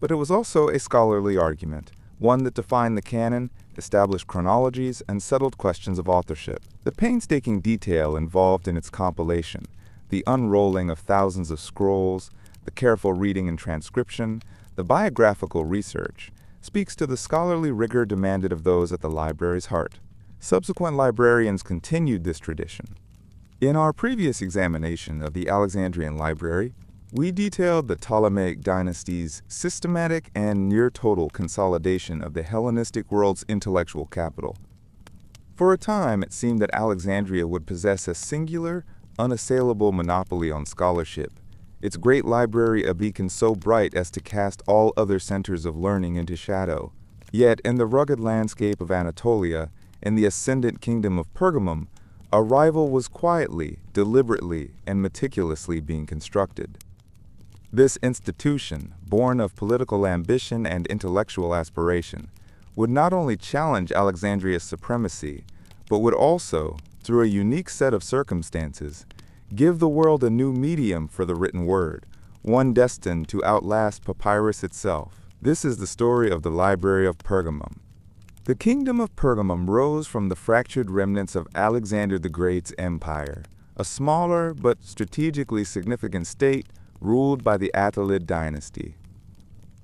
[SPEAKER 1] but it was also a scholarly argument, one that defined the canon, established chronologies, and settled questions of authorship. The painstaking detail involved in its compilation, the unrolling of thousands of scrolls, the careful reading and transcription, the biographical research, speaks to the scholarly rigor demanded of those at the library's heart. Subsequent librarians continued this tradition. In our previous examination of the Alexandrian Library, We detailed the Ptolemaic dynasty's systematic and near-total consolidation of the Hellenistic world's intellectual capital. For a time, it seemed that Alexandria would possess a singular, unassailable monopoly on scholarship, its great library a beacon so bright as to cast all other centers of learning into shadow. Yet, in the rugged landscape of Anatolia, in the ascendant kingdom of Pergamum, a rival was quietly, deliberately, and meticulously being constructed. This institution, born of political ambition and intellectual aspiration, would not only challenge Alexandria's supremacy, but would also, through a unique set of circumstances, give the world a new medium for the written word, one destined to outlast papyrus itself. This is the story of the Library of Pergamum. The kingdom of Pergamum rose from the fractured remnants of Alexander the Great's empire, a smaller but strategically significant state ruled by the Attalid dynasty.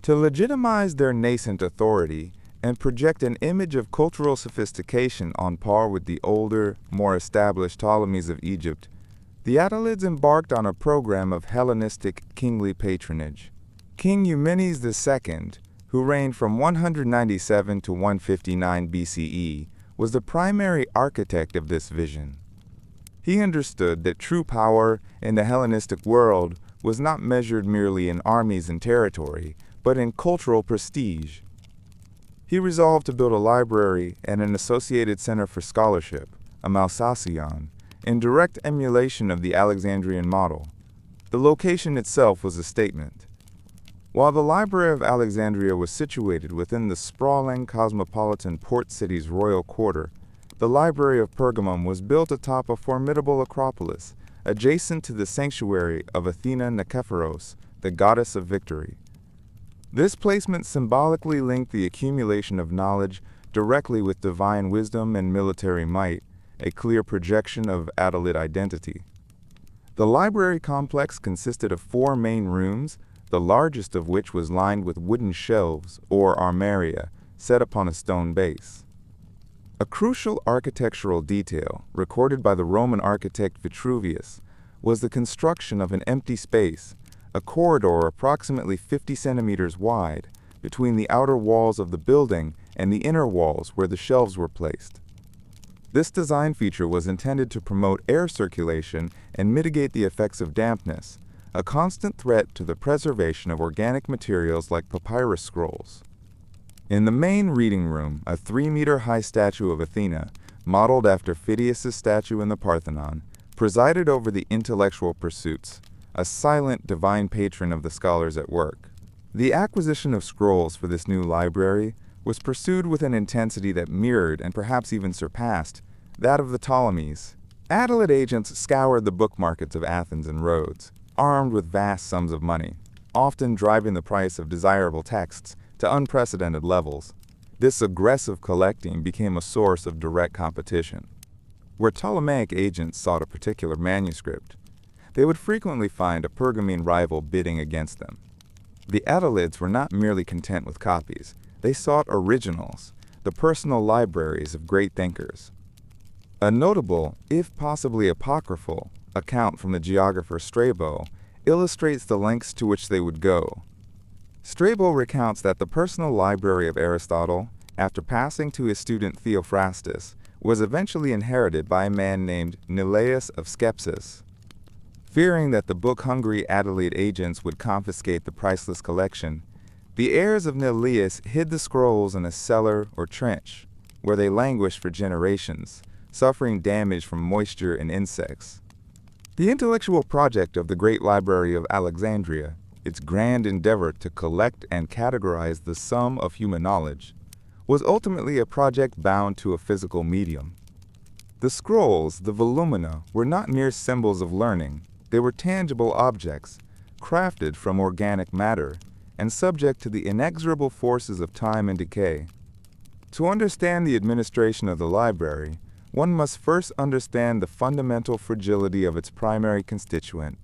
[SPEAKER 1] To legitimize their nascent authority and project an image of cultural sophistication on par with the older, more established Ptolemies of Egypt, the Attalids embarked on a program of Hellenistic kingly patronage. King Eumenes II, who reigned from 197 to 159 BCE, was the primary architect of this vision. He understood that true power in the Hellenistic world was not measured merely in armies and territory, but in cultural prestige. He resolved to build a library and an associated center for scholarship, a Malsasion, in direct emulation of the Alexandrian model. The location itself was a statement. While the Library of Alexandria was situated within the sprawling cosmopolitan port city's royal quarter, the Library of Pergamum was built atop a formidable acropolis, adjacent to the sanctuary of Athena Nikephoros, the goddess of victory. This placement symbolically linked the accumulation of knowledge directly with divine wisdom and military might, a clear projection of Attalid identity. The library complex consisted of 4 main rooms, the largest of which was lined with wooden shelves, or armaria, set upon a stone base. A crucial architectural detail, recorded by the Roman architect Vitruvius, was the construction of an empty space, a corridor approximately 50 centimeters wide, between the outer walls of the building and the inner walls where the shelves were placed. This design feature was intended to promote air circulation and mitigate the effects of dampness, a constant threat to the preservation of organic materials like papyrus scrolls. In the main reading room, a 3-meter-high statue of Athena, modeled after Phidias' statue in the Parthenon, presided over the intellectual pursuits, a silent divine patron of the scholars at work. The acquisition of scrolls for this new library was pursued with an intensity that mirrored and perhaps even surpassed that of the Ptolemies. Attalid agents scoured the book markets of Athens and Rhodes, armed with vast sums of money, often driving the price of desirable texts to unprecedented levels. This aggressive collecting became a source of direct competition. Where Ptolemaic agents sought a particular manuscript, they would frequently find a Pergamene rival bidding against them. The Attalids were not merely content with copies. They sought originals, the personal libraries of great thinkers. A notable, if possibly apocryphal, account from the geographer Strabo illustrates the lengths to which they would go. Strabo recounts that the personal library of Aristotle, after passing to his student Theophrastus, was eventually inherited by a man named Neleus of Skepsis. Fearing that the book-hungry Attalid agents would confiscate the priceless collection, the heirs of Neleus hid the scrolls in a cellar or trench, where they languished for generations, suffering damage from moisture and insects. The intellectual project of the Great Library of Alexandria, its grand endeavor to collect and categorize the sum of human knowledge, was ultimately a project bound to a physical medium. The scrolls, the volumina, were not mere symbols of learning. They were tangible objects, crafted from organic matter, and subject to the inexorable forces of time and decay. To understand the administration of the library, one must first understand the fundamental fragility of its primary constituent,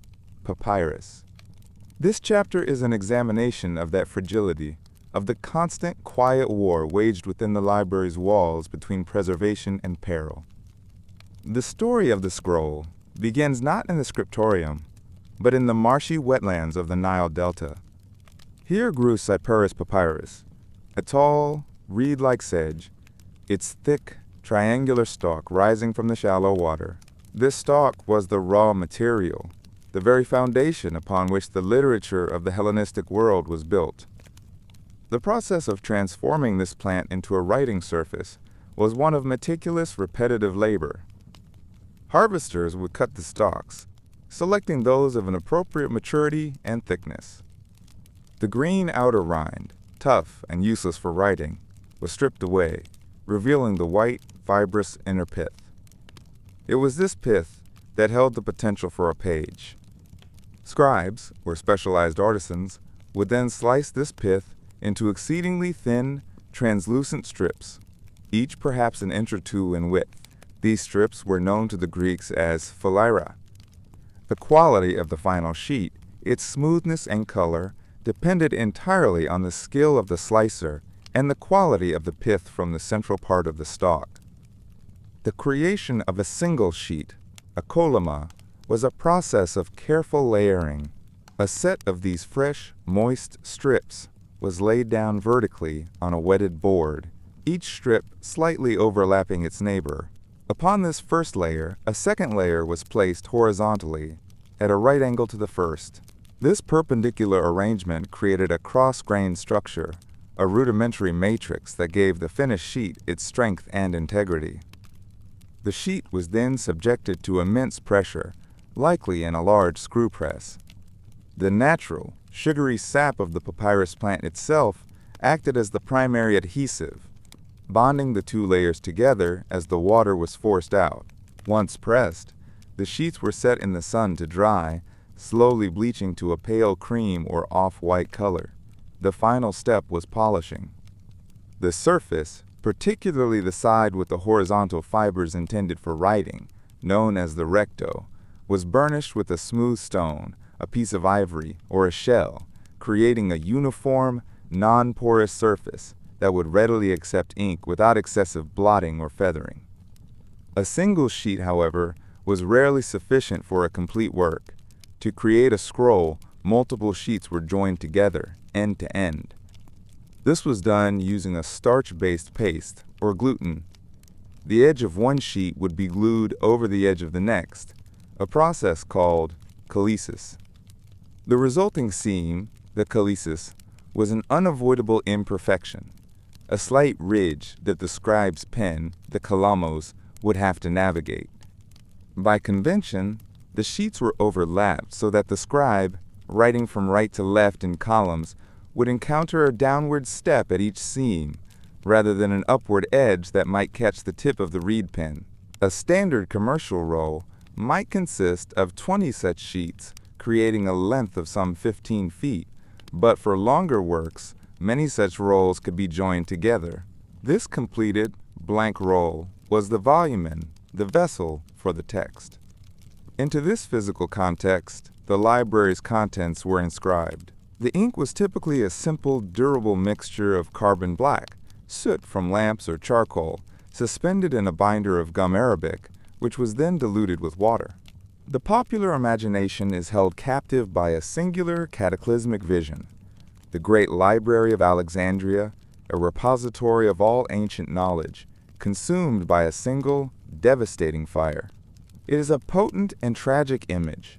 [SPEAKER 1] papyrus. This chapter is an examination of that fragility, of the constant, quiet war waged within the library's walls between preservation and peril. The story of the scroll begins not in the Scriptorium, but in the marshy wetlands of the Nile Delta. Here grew Cyperus papyrus, a tall, reed-like sedge, its thick, triangular stalk rising from the shallow water. This stalk was the raw material, the very foundation upon which the literature of the Hellenistic world was built. The process of transforming this plant into a writing surface was one of meticulous, repetitive labor. Harvesters would cut the stalks, selecting those of an appropriate maturity and thickness. The green outer rind, tough and useless for writing, was stripped away, revealing the white, fibrous inner pith. It was this pith that held the potential for a page. Scribes, or specialized artisans, would then slice this pith into exceedingly thin, translucent strips, each perhaps an inch or two in width. These strips were known to the Greeks as philyra. The quality of the final sheet, its smoothness and color, depended entirely on the skill of the slicer and the quality of the pith from the central part of the stalk. The creation of a single sheet, a koloma, was a process of careful layering. A set of these fresh, moist strips was laid down vertically on a wetted board, each strip slightly overlapping its neighbor. Upon this first layer, a second layer was placed horizontally, at a right angle to the first. This perpendicular arrangement created a cross-grained structure, a rudimentary matrix that gave the finished sheet its strength and integrity. The sheet was then subjected to immense pressure, likely in a large screw press. The natural, sugary sap of the papyrus plant itself acted as the primary adhesive, bonding the two layers together as the water was forced out. Once pressed, the sheets were set in the sun to dry, slowly bleaching to a pale cream or off-white color. The final step was polishing. The surface, particularly the side with the horizontal fibers intended for writing, known as the recto, was burnished with a smooth stone, a piece of ivory, or a shell, creating a uniform, non-porous surface that would readily accept ink without excessive blotting or feathering. A single sheet, however, was rarely sufficient for a complete work. To create a scroll, multiple sheets were joined together, end to end. This was done using a starch-based paste, or gluten. The edge of one sheet would be glued over the edge of the next, a process called callisis. The resulting seam, the callisis, was an unavoidable imperfection, a slight ridge that the scribe's pen, the kalamos, would have to navigate. By convention, the sheets were overlapped so that the scribe, writing from right to left in columns, would encounter a downward step at each seam, rather than an upward edge that might catch the tip of the reed pen. A standard commercial roll might consist of 20 such sheets, creating a length of some 15 feet, but for longer works, many such rolls could be joined together. This completed, blank roll was the volumen, the vessel for the text. Into this physical context, the library's contents were inscribed. The ink was typically a simple, durable mixture of carbon black, soot from lamps or charcoal, suspended in a binder of gum arabic, which was then diluted with water. The popular imagination is held captive by a singular cataclysmic vision. The great library of Alexandria, a repository of all ancient knowledge, consumed by a single, devastating fire. It is a potent and tragic image,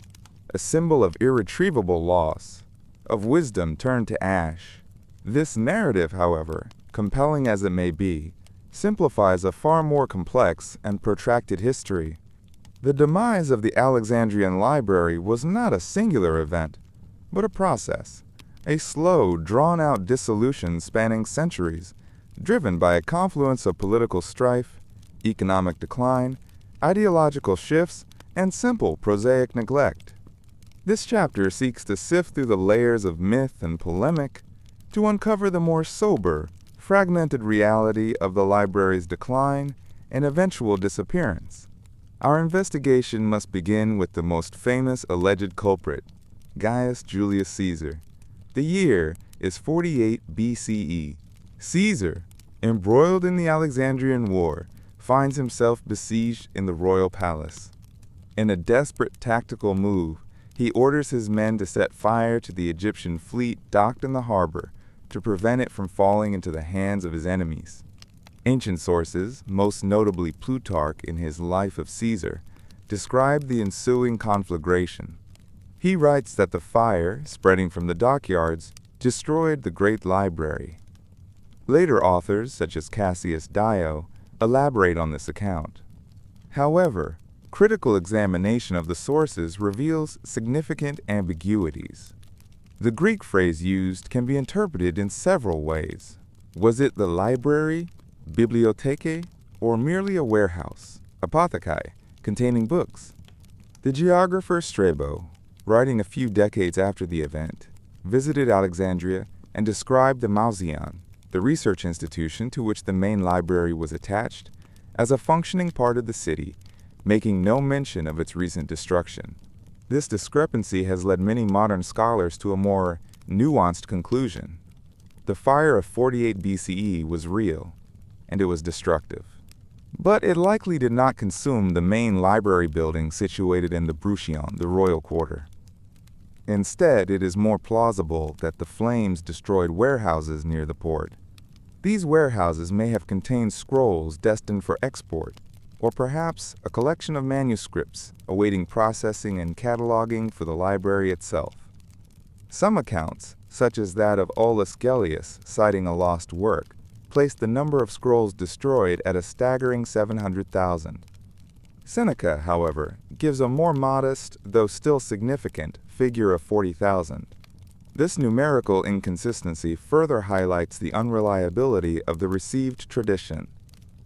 [SPEAKER 1] a symbol of irretrievable loss, of wisdom turned to ash. This narrative, however, compelling as it may be, simplifies a far more complex and protracted history. The demise of the Alexandrian library was not a singular event, but a process, a slow, drawn-out dissolution spanning centuries, driven by a confluence of political strife, economic decline, ideological shifts, and simple prosaic neglect. This chapter seeks to sift through the layers of myth and polemic to uncover the more sober, fragmented reality of the library's decline and eventual disappearance. Our investigation must begin with the most famous alleged culprit, Gaius Julius Caesar. The year is 48 BCE. Caesar, embroiled in the Alexandrian War, finds himself besieged in the royal palace. In a desperate tactical move, He orders his men to set fire to the Egyptian fleet docked in the harbor to prevent it from falling into the hands of his enemies. Ancient sources, most notably Plutarch in his Life of Caesar, describe the ensuing conflagration. He writes that the fire, spreading from the dockyards, destroyed the great library. Later authors, such as Cassius Dio, elaborate on this account. However, critical examination of the sources reveals significant ambiguities. The Greek phrase used can be interpreted in several ways. Was it the library, bibliotheke, or merely a warehouse, apotheke, containing books? The geographer Strabo, writing a few decades after the event, visited Alexandria and described the Mauseon, the research institution to which the main library was attached, as a functioning part of the city, making no mention of its recent destruction. This discrepancy has led many modern scholars to a more nuanced conclusion. The fire of 48 BCE was real, and it was destructive. But it likely did not consume the main library building situated in the Bruchion, the royal quarter. Instead, it is more plausible that the flames destroyed warehouses near the port. These warehouses may have contained scrolls destined for export, or perhaps a collection of manuscripts awaiting processing and cataloging for the library itself. Some accounts, such as that of Aulus Gellius citing a lost work, place the number of scrolls destroyed at a staggering 700,000. Seneca, however, gives a more modest, though still significant, figure of 40,000. This numerical inconsistency further highlights the unreliability of the received tradition.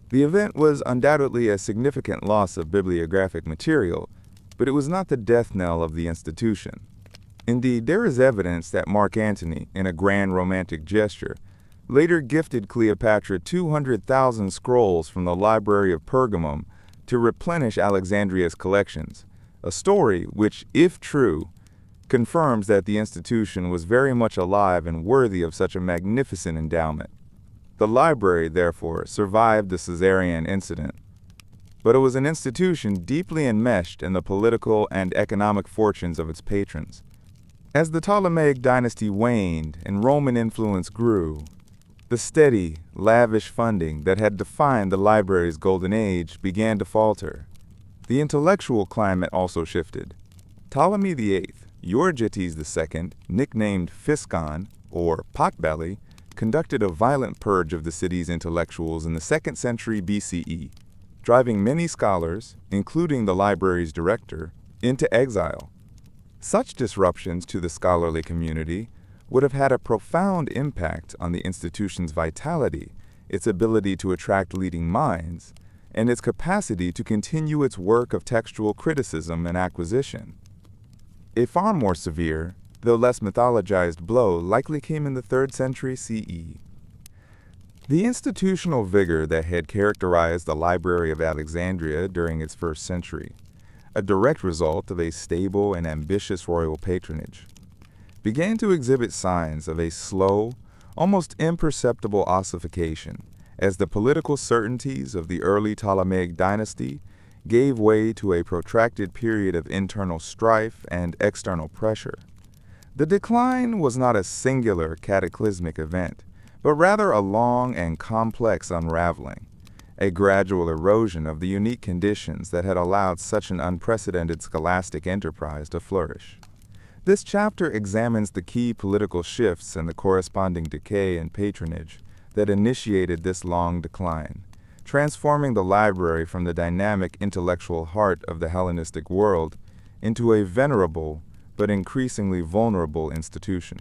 [SPEAKER 1] The event was undoubtedly a significant loss of bibliographic material, but it was not the death knell of the institution. Indeed, there is evidence that Mark Antony, in a grand romantic gesture, later gifted Cleopatra 200,000 scrolls from the library of Pergamum to replenish Alexandria's collections, a story which, if true, confirms that the institution was very much alive and worthy of such a magnificent endowment. The library, therefore, survived the Caesarean incident, but it was an institution deeply enmeshed in the political and economic fortunes of its patrons. As the Ptolemaic dynasty waned and Roman influence grew, the steady, lavish funding that had defined the library's golden age began to falter. The intellectual climate also shifted. Ptolemy VIII, Euergetes II, nicknamed Physcon, or Potbelly, conducted a violent purge of the city's intellectuals in the 2nd century BCE, driving many scholars, including the library's director, into exile. Such disruptions to the scholarly community would have had a profound impact on the institution's vitality, its ability to attract leading minds, and its capacity to continue its work of textual criticism and acquisition. A far more severe, though less mythologized blow likely came in the 3rd century CE. The institutional vigor that had characterized the Library of Alexandria during its 1st century, a direct result of a stable and ambitious royal patronage, began to exhibit signs of a slow, almost imperceptible ossification as the political certainties of the early Ptolemaic dynasty gave way to a protracted period of internal strife and external pressure. The decline was not a singular cataclysmic event, but rather a long and complex unraveling, a gradual erosion of the unique conditions that had allowed such an unprecedented scholastic enterprise to flourish. This chapter examines the key political shifts and the corresponding decay in patronage that initiated this long decline, transforming the library from the dynamic intellectual heart of the Hellenistic world into a venerable but increasingly vulnerable institution.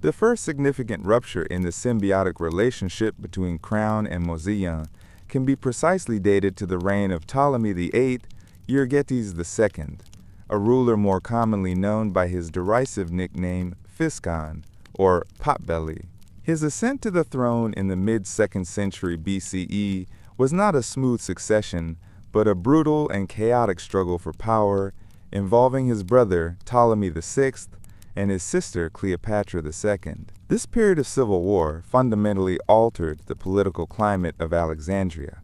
[SPEAKER 1] The first significant rupture in the symbiotic relationship between Crown and Mauseon can be precisely dated to the reign of Ptolemy VIII, Euergetes II, a ruler more commonly known by his derisive nickname Physcon, or Potbelly. His ascent to the throne in the mid-2nd century BCE was not a smooth succession, but a brutal and chaotic struggle for power involving his brother Ptolemy VI and his sister Cleopatra II. This period of civil war fundamentally altered the political climate of Alexandria.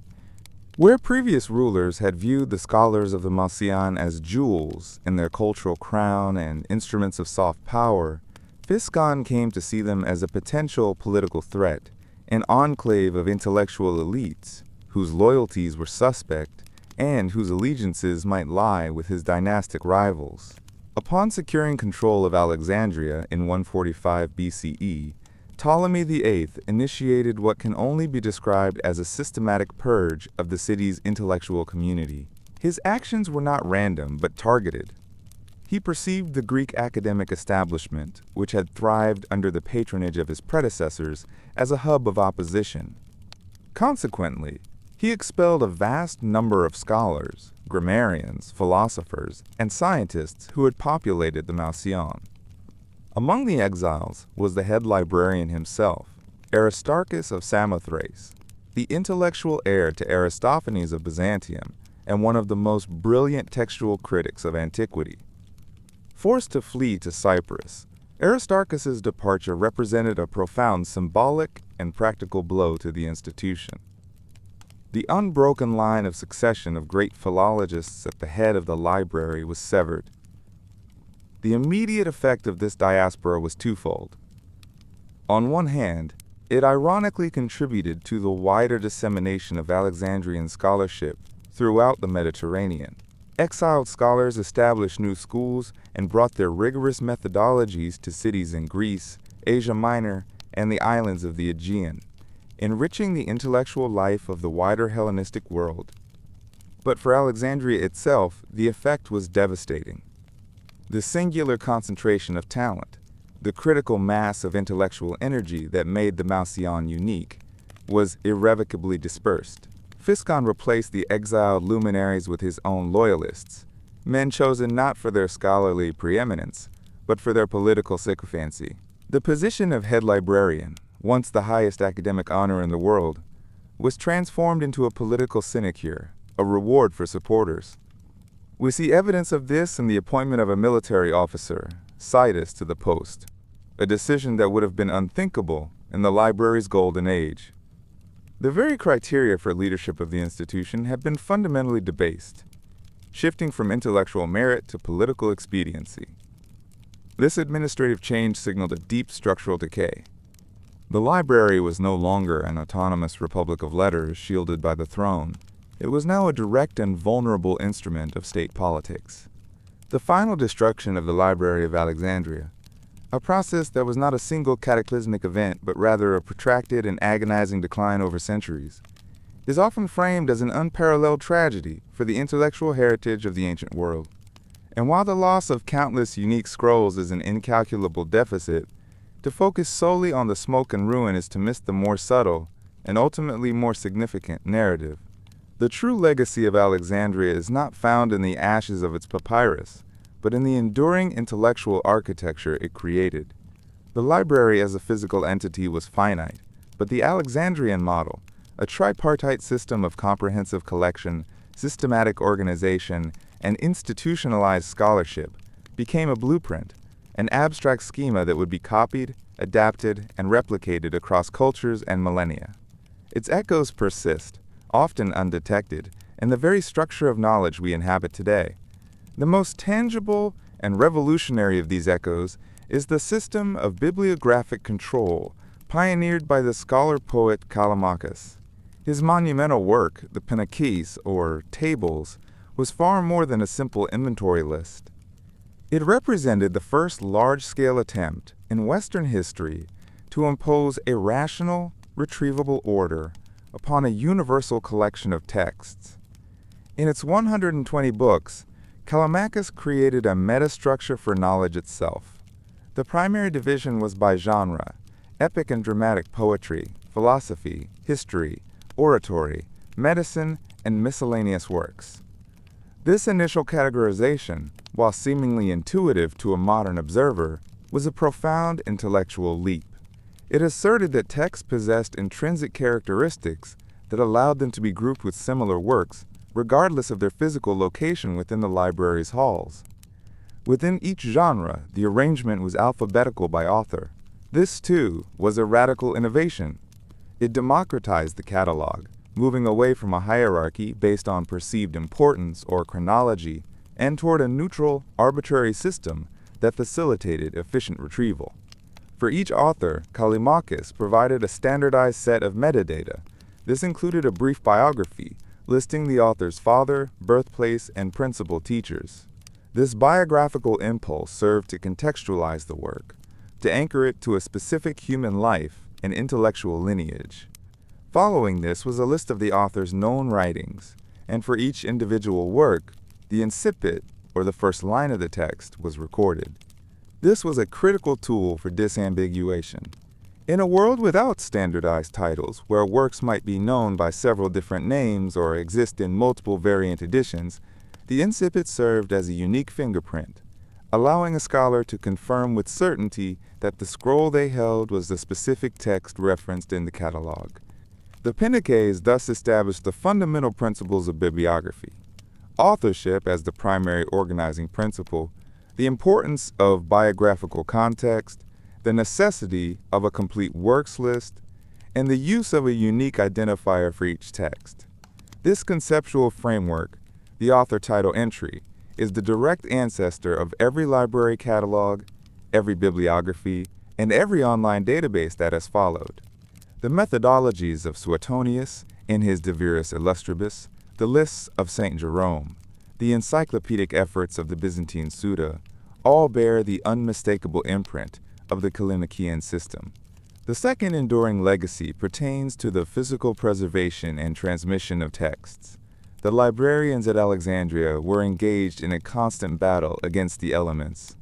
[SPEAKER 1] Where previous rulers had viewed the scholars of the Marcion as jewels in their cultural crown and instruments of soft power, Physcon came to see them as a potential political threat, an enclave of intellectual elites whose loyalties were suspect and whose allegiances might lie with his dynastic rivals. Upon securing control of Alexandria in 145 BCE, Ptolemy VIII initiated what can only be described as a systematic purge of the city's intellectual community. His actions were not random but targeted. He perceived the Greek academic establishment, which had thrived under the patronage of his predecessors, as a hub of opposition. Consequently, he expelled a vast number of scholars, grammarians, philosophers, and scientists who had populated the Marcion. Among the exiles was the head librarian himself, Aristarchus of Samothrace, the intellectual heir to Aristophanes of Byzantium and one of the most brilliant textual critics of antiquity. Forced to flee to Cyprus, Aristarchus's departure represented a profound symbolic and practical blow to the institution. The unbroken line of succession of great philologists at the head of the library was severed. The immediate effect of this diaspora was twofold. On one hand, it ironically contributed to the wider dissemination of Alexandrian scholarship throughout the Mediterranean. Exiled scholars established new schools and brought their rigorous methodologies to cities in Greece, Asia Minor, and the islands of the Aegean, enriching the intellectual life of the wider Hellenistic world. But for Alexandria itself, the effect was devastating. The singular concentration of talent, the critical mass of intellectual energy that made the Marcion unique, was irrevocably dispersed. Physcon replaced the exiled luminaries with his own loyalists, men chosen not for their scholarly preeminence, but for their political sycophancy. The position of head librarian, once the highest academic honor in the world, was transformed into a political sinecure, a reward for supporters. We see evidence of this in the appointment of a military officer, Citus, to the post, a decision that would have been unthinkable in the library's golden age. The very criteria for leadership of the institution have been fundamentally debased, shifting from intellectual merit to political expediency. This administrative change signaled a deep structural decay. The library was no longer an autonomous republic of letters shielded by the throne. It was now a direct and vulnerable instrument of state politics. The final destruction of the Library of Alexandria, a process that was not a single cataclysmic event but rather a protracted and agonizing decline over centuries, is often framed as an unparalleled tragedy for the intellectual heritage of the ancient world. And while the loss of countless unique scrolls is an incalculable deficit, to focus solely on the smoke and ruin is to miss the more subtle and ultimately more significant narrative. The true legacy of Alexandria is not found in the ashes of its papyrus, but in the enduring intellectual architecture it created. The library as a physical entity was finite, but the Alexandrian model, a tripartite system of comprehensive collection, systematic organization, and institutionalized scholarship, became a blueprint, an abstract schema that would be copied, adapted, and replicated across cultures and millennia. Its echoes persist, often undetected, in the very structure of knowledge we inhabit today. The most tangible and revolutionary of these echoes is the system of bibliographic control pioneered by the scholar-poet Callimachus. His monumental work, the Pinakes, or tables, was far more than a simple inventory list. It represented the first large-scale attempt in Western history to impose a rational, retrievable order upon a universal collection of texts. In its 120 books, Callimachus created a metastructure for knowledge itself. The primary division was by genre: epic and dramatic poetry, philosophy, history, oratory, medicine, and miscellaneous works. This initial categorization, while seemingly intuitive to a modern observer, was a profound intellectual leap. It asserted that texts possessed intrinsic characteristics that allowed them to be grouped with similar works, regardless of their physical location within the library's halls. Within each genre, the arrangement was alphabetical by author. This, too, was a radical innovation. It democratized the catalog, moving away from a hierarchy based on perceived importance or chronology and toward a neutral, arbitrary system that facilitated efficient retrieval. For each author, Callimachus provided a standardized set of metadata. This included a brief biography, listing the author's father, birthplace, and principal teachers. This biographical impulse served to contextualize the work, to anchor it to a specific human life and intellectual lineage. Following this was a list of the author's known writings, and for each individual work, the incipit, or the first line of the text, was recorded. This was a critical tool for disambiguation. In a world without standardized titles, where works might be known by several different names or exist in multiple variant editions, the incipit served as a unique fingerprint, allowing a scholar to confirm with certainty that the scroll they held was the specific text referenced in the catalog. The Pinakes thus established the fundamental principles of bibliography: authorship as the primary organizing principle, the importance of biographical context, the necessity of a complete works list, and the use of a unique identifier for each text. This conceptual framework, the author title entry, is the direct ancestor of every library catalog, every bibliography, and every online database that has followed. The methodologies of Suetonius in his De Viris Illustribus, the lists of St. Jerome, the encyclopedic efforts of the Byzantine Suda, all bear the unmistakable imprint of the Callimachian system. The second enduring legacy pertains to the physical preservation and transmission of texts. The librarians at Alexandria were engaged in a constant battle against the elements.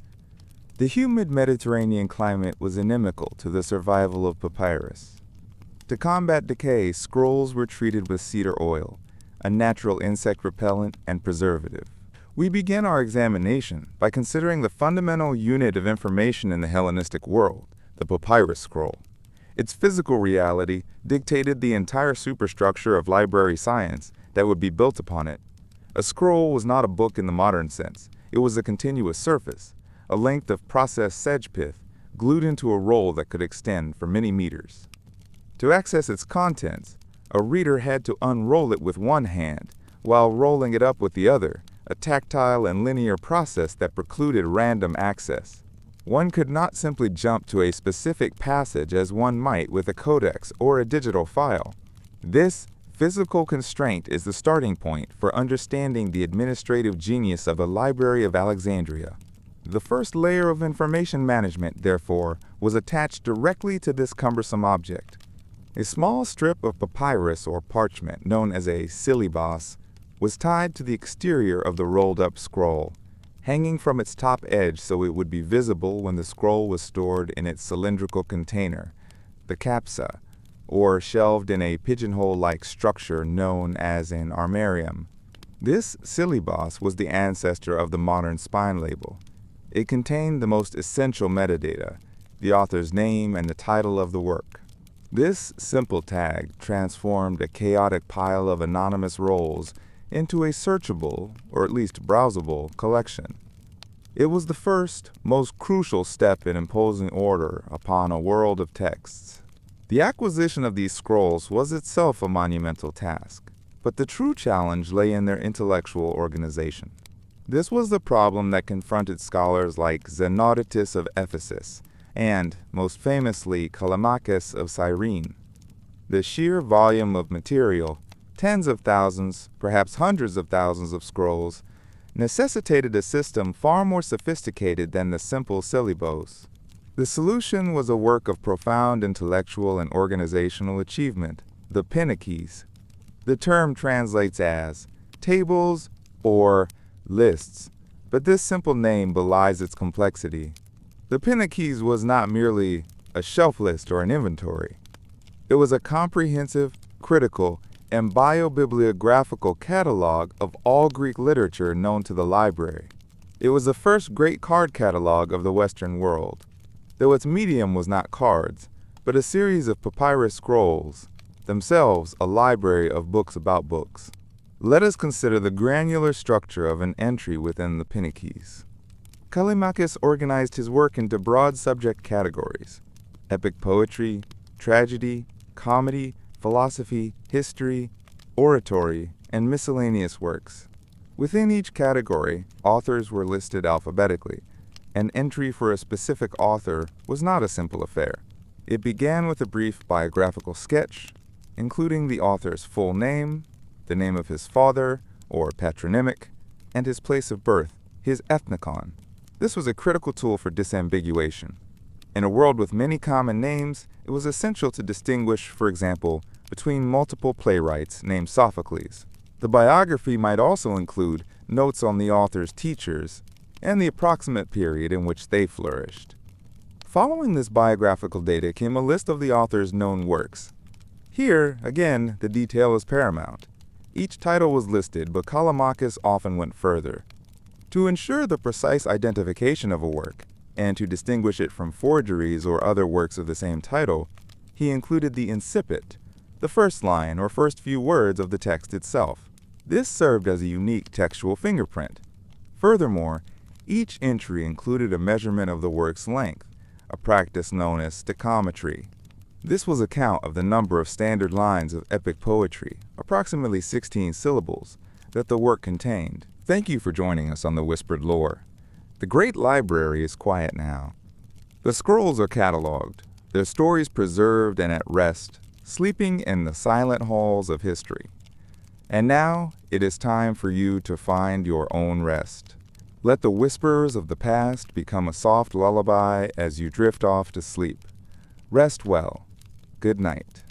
[SPEAKER 1] The humid Mediterranean climate was inimical to the survival of papyrus. To combat decay, scrolls were treated with cedar oil, a natural insect repellent and preservative. We begin our examination by considering the fundamental unit of information in the Hellenistic world, the papyrus scroll. Its physical reality dictated the entire superstructure of library science that would be built upon it. A scroll was not a book in the modern sense. It was a continuous surface, a length of processed sedge pith glued into a roll that could extend for many meters. To access its contents, a reader had to unroll it with one hand while rolling it up with the other, a tactile and linear process that precluded random access. One could not simply jump to a specific passage as one might with a codex or a digital file. This physical constraint is the starting point for understanding the administrative genius of the Library of Alexandria. The first layer of information management, therefore, was attached directly to this cumbersome object. A small strip of papyrus or parchment, known as a syllabus, was tied to the exterior of the rolled-up scroll, hanging from its top edge so it would be visible when the scroll was stored in its cylindrical container, the capsa, or shelved in a pigeonhole-like structure known as an armarium. This syllabus was the ancestor of the modern spine label. It contained the most essential metadata, the author's name and the title of the work. This simple tag transformed a chaotic pile of anonymous rolls into a searchable, or at least browsable, collection. It was the first, most crucial step in imposing order upon a world of texts. The acquisition of these scrolls was itself a monumental task, but the true challenge lay in their intellectual organization. This was the problem that confronted scholars like Xenodotus of Ephesus and, most famously, Callimachus of Cyrene. The sheer volume of material, tens of thousands, perhaps hundreds of thousands of scrolls, necessitated a system far more sophisticated than the simple syllabus. The solution was a work of profound intellectual and organizational achievement, the Pinakes. The term translates as tables or lists, but this simple name belies its complexity. The Pinakes was not merely a shelf list or an inventory. It was a comprehensive, critical, and biobibliographical catalog of all Greek literature known to the library. It was the first great card catalog of the Western world, though its medium was not cards, but a series of papyrus scrolls, themselves a library of books about books. Let us consider the granular structure of an entry within the Pinakes. Callimachus organized his work into broad subject categories: epic poetry, tragedy, comedy, philosophy, history, oratory, and miscellaneous works. Within each category, authors were listed alphabetically. An entry for a specific author was not a simple affair. It began with a brief biographical sketch, including the author's full name, the name of his father, or patronymic, and his place of birth, his ethnicon. This was a critical tool for disambiguation. In a world with many common names, it was essential to distinguish, for example, between multiple playwrights named Sophocles. The biography might also include notes on the author's teachers and the approximate period in which they flourished. Following this biographical data came a list of the author's known works. Here, again, the detail is paramount. Each title was listed, but Callimachus often went further. To ensure the precise identification of a work, and to distinguish it from forgeries or other works of the same title, he included the incipit, the first line or first few words of the text itself. This served as a unique textual fingerprint. Furthermore, each entry included a measurement of the work's length, a practice known as stichometry. This was a count of the number of standard lines of epic poetry, approximately 16 syllables, that the work contained. Thank you for joining us on the Whispered Lore. The Great Library is quiet now. The scrolls are cataloged, their stories preserved and at rest, sleeping in the silent halls of history. And now it is time for you to find your own rest. Let the whispers of the past become a soft lullaby as you drift off to sleep. Rest well. Good night.